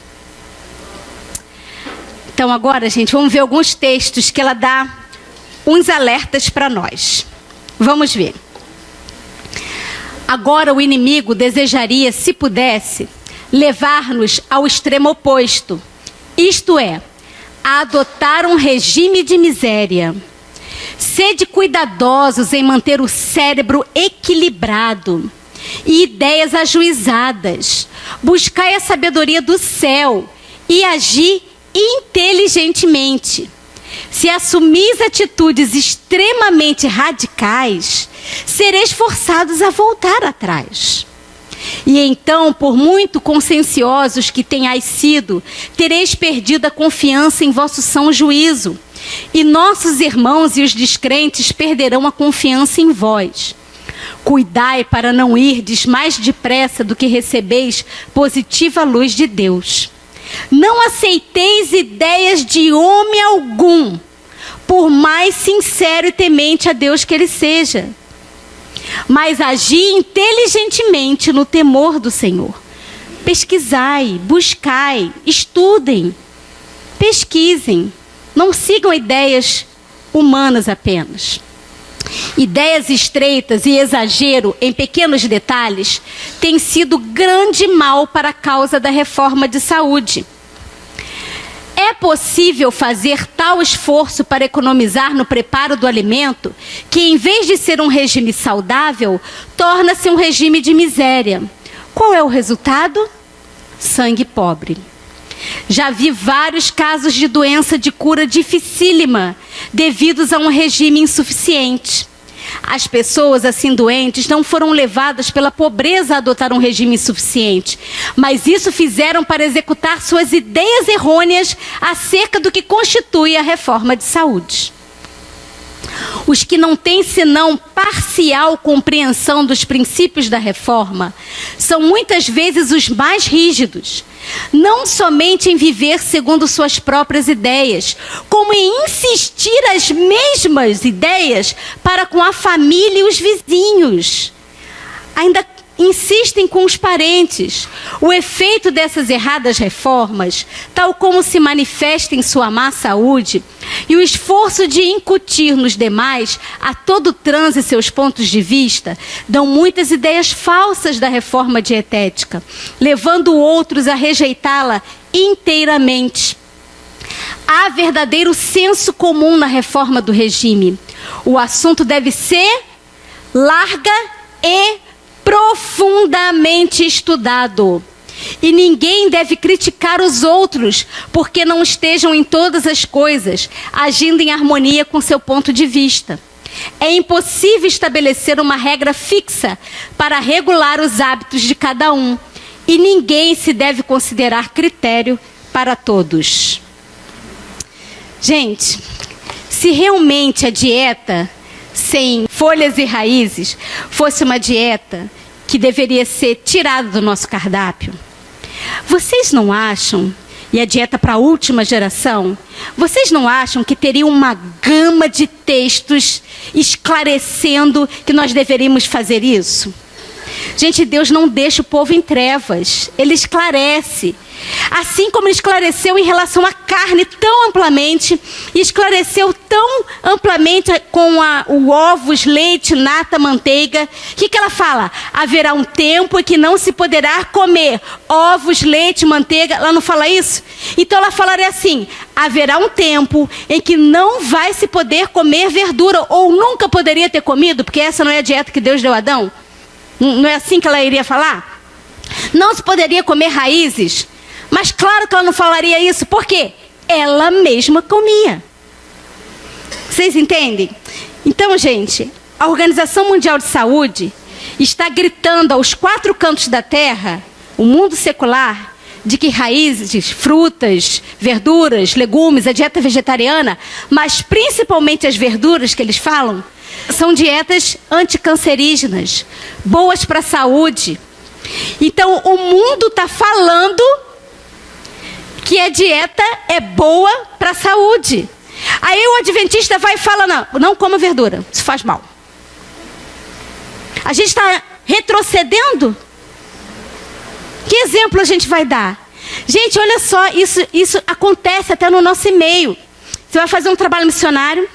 Então agora, gente, vamos ver alguns textos que ela dá uns alertas para nós. Vamos ver. Agora o inimigo desejaria, se pudesse, levar-nos ao extremo oposto, isto é, a adotar um regime de miséria. Sede cuidadosos em manter o cérebro equilibrado e ideias ajuizadas. Buscai a sabedoria do céu e agir inteligentemente. Se assumis atitudes extremamente radicais, sereis forçados a voltar atrás. E então, por muito conscienciosos que tenhais sido, tereis perdido a confiança em vosso são juízo. E nossos irmãos e os descrentes perderão a confiança em vós. Cuidai para não irdes mais depressa do que recebeis positiva luz de Deus. Não aceiteis ideias de homem algum, por mais sincero e temente a Deus que ele seja. Mas agi inteligentemente no temor do Senhor. Pesquisai, buscai, estudem, pesquisem. Não sigam ideias humanas apenas. Ideias estreitas e exagero em pequenos detalhes têm sido grande mal para a causa da reforma de saúde. É possível fazer tal esforço para economizar no preparo do alimento que, em vez de ser um regime saudável, torna-se um regime de miséria. Qual é o resultado? Sangue pobre. Já vi vários casos de doença de cura dificílima, devidos a um regime insuficiente. As pessoas assim doentes não foram levadas pela pobreza a adotar um regime insuficiente, mas isso fizeram para executar suas ideias errôneas acerca do que constitui a reforma de saúde. Os que não têm senão parcial compreensão dos princípios da reforma são muitas vezes os mais rígidos, não somente em viver segundo suas próprias ideias, como em insistir as mesmas ideias para com a família e os vizinhos. Ainda insistem com os parentes. O efeito dessas erradas reformas, tal como se manifesta em sua má saúde, e o esforço de incutir nos demais a todo transe seus pontos de vista, dão muitas ideias falsas da reforma dietética, levando outros a rejeitá-la inteiramente. Há verdadeiro senso comum na reforma do regime. O assunto deve ser larga e profundamente estudado. E ninguém deve criticar os outros porque não estejam em todas as coisas, agindo em harmonia com seu ponto de vista. É impossível estabelecer uma regra fixa para regular os hábitos de cada um. E ninguém se deve considerar critério para todos. Gente, se realmente a dieta sem folhas e raízes fosse uma dieta que deveria ser tirada do nosso cardápio, vocês não acham, e a dieta para a última geração, vocês não acham que teria uma gama de textos esclarecendo que nós deveríamos fazer isso? Gente, Deus não deixa o povo em trevas, Ele esclarece. Assim como Ele esclareceu em relação à carne tão amplamente, e esclareceu tão amplamente com o ovos, leite, nata, manteiga. O que ela fala? Haverá um tempo em que não se poderá comer ovos, leite, manteiga. Ela não fala isso? Então ela falaria assim: haverá um tempo em que não vai se poder comer verdura, ou nunca poderia ter comido, porque essa não é a dieta que Deus deu a Adão. Não é assim que ela iria falar? Não se poderia comer raízes. Mas claro que ela não falaria isso, por quê? Ela mesma comia. Vocês entendem? Então, gente, a Organização Mundial de Saúde está gritando aos 4 cantos da Terra, o mundo secular, de que raízes, frutas, verduras, legumes, a dieta vegetariana, mas principalmente as verduras que eles falam, são dietas anticancerígenas, boas para a saúde. Então, o mundo está falando que a dieta é boa para a saúde. Aí o adventista vai e fala, não coma verdura, isso faz mal. A gente está retrocedendo? Que exemplo a gente vai dar? Gente, olha só, isso acontece até no nosso meio. Você vai fazer um trabalho missionário,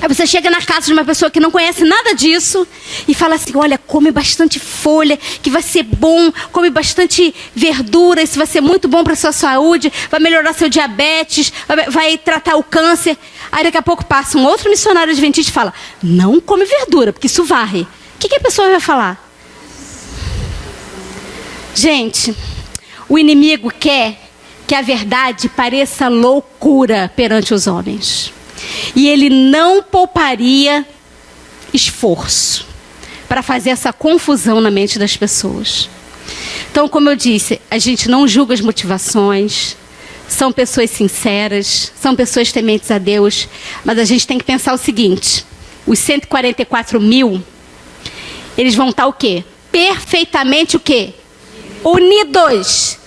aí você chega na casa de uma pessoa que não conhece nada disso e fala assim, olha, come bastante folha, que vai ser bom, come bastante verdura, isso vai ser muito bom para a sua saúde, vai melhorar seu diabetes, vai tratar o câncer. Aí daqui a pouco passa um outro missionário adventista e fala, não come verdura, porque isso varre. O que a pessoa vai falar? Gente, o inimigo quer que a verdade pareça loucura perante os homens. E ele não pouparia esforço para fazer essa confusão na mente das pessoas. Então, como eu disse, a gente não julga as motivações, são pessoas sinceras, são pessoas tementes a Deus, mas a gente tem que pensar o seguinte, os 144 mil, eles vão estar o quê? Perfeitamente o quê? Unidos.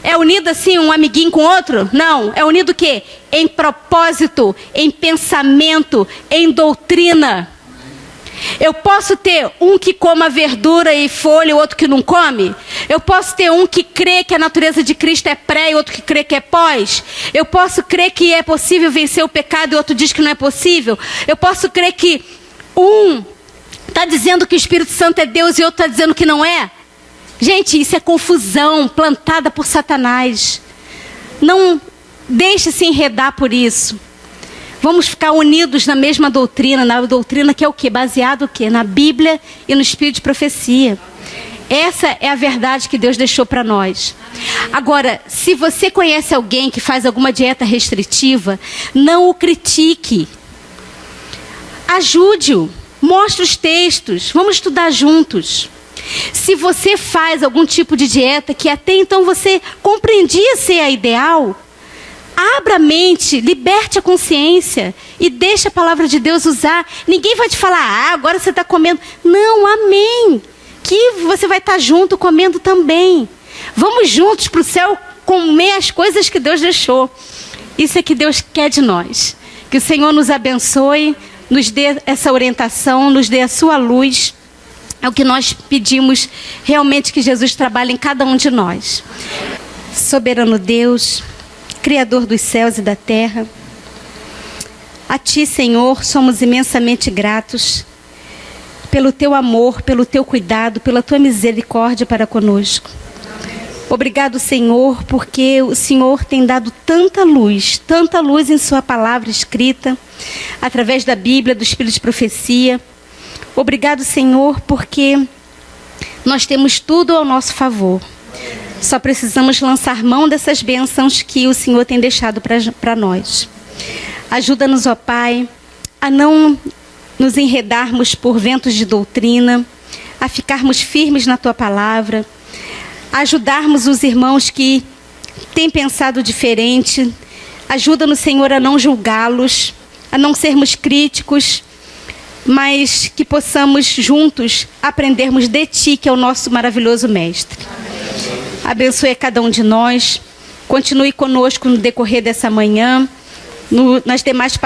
É unido assim, um amiguinho com outro? Não. É unido o quê? Em propósito, em pensamento, em doutrina. Eu posso ter um que coma verdura e folha e outro que não come? Eu posso ter um que crê que a natureza de Cristo é pré e outro que crê que é pós? Eu posso crer que é possível vencer o pecado e outro diz que não é possível? Eu posso crer que um está dizendo que o Espírito Santo é Deus e outro está dizendo que não é? Gente, isso é confusão plantada por Satanás. Não deixe se enredar por isso. Vamos ficar unidos na mesma doutrina, na doutrina que é o quê? Baseado o quê? Na Bíblia e no Espírito de profecia. Essa é a verdade que Deus deixou para nós. Agora, se você conhece alguém que faz alguma dieta restritiva, não o critique. Ajude-o. Mostre os textos. Vamos estudar juntos. Se você faz algum tipo de dieta que até então você compreendia ser a ideal, abra a mente, liberte a consciência e deixe a palavra de Deus usar. Ninguém vai te falar, agora você está comendo. Não, amém. Que você vai estar junto comendo também. Vamos juntos para o céu comer as coisas que Deus deixou. Isso é que Deus quer de nós. Que o Senhor nos abençoe, nos dê essa orientação, nos dê a sua luz. É o que nós pedimos realmente que Jesus trabalhe em cada um de nós. Soberano Deus, Criador dos céus e da terra, a Ti, Senhor, somos imensamente gratos pelo Teu amor, pelo Teu cuidado, pela Tua misericórdia para conosco. Obrigado, Senhor, porque o Senhor tem dado tanta luz em Sua palavra escrita, através da Bíblia, do Espírito de profecia. Obrigado, Senhor, porque nós temos tudo ao nosso favor. Só precisamos lançar mão dessas bênçãos que o Senhor tem deixado para nós. Ajuda-nos, ó Pai, a não nos enredarmos por ventos de doutrina, a ficarmos firmes na Tua palavra, a ajudarmos os irmãos que têm pensado diferente. Ajuda-nos, Senhor, a não julgá-los, a não sermos críticos, mas que possamos juntos aprendermos de Ti, que é o nosso maravilhoso Mestre. Abençoe a cada um de nós, continue conosco no decorrer dessa manhã, nas demais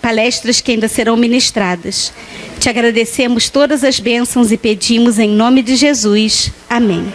palestras que ainda serão ministradas. Te agradecemos todas as bênçãos e pedimos em nome de Jesus. Amém.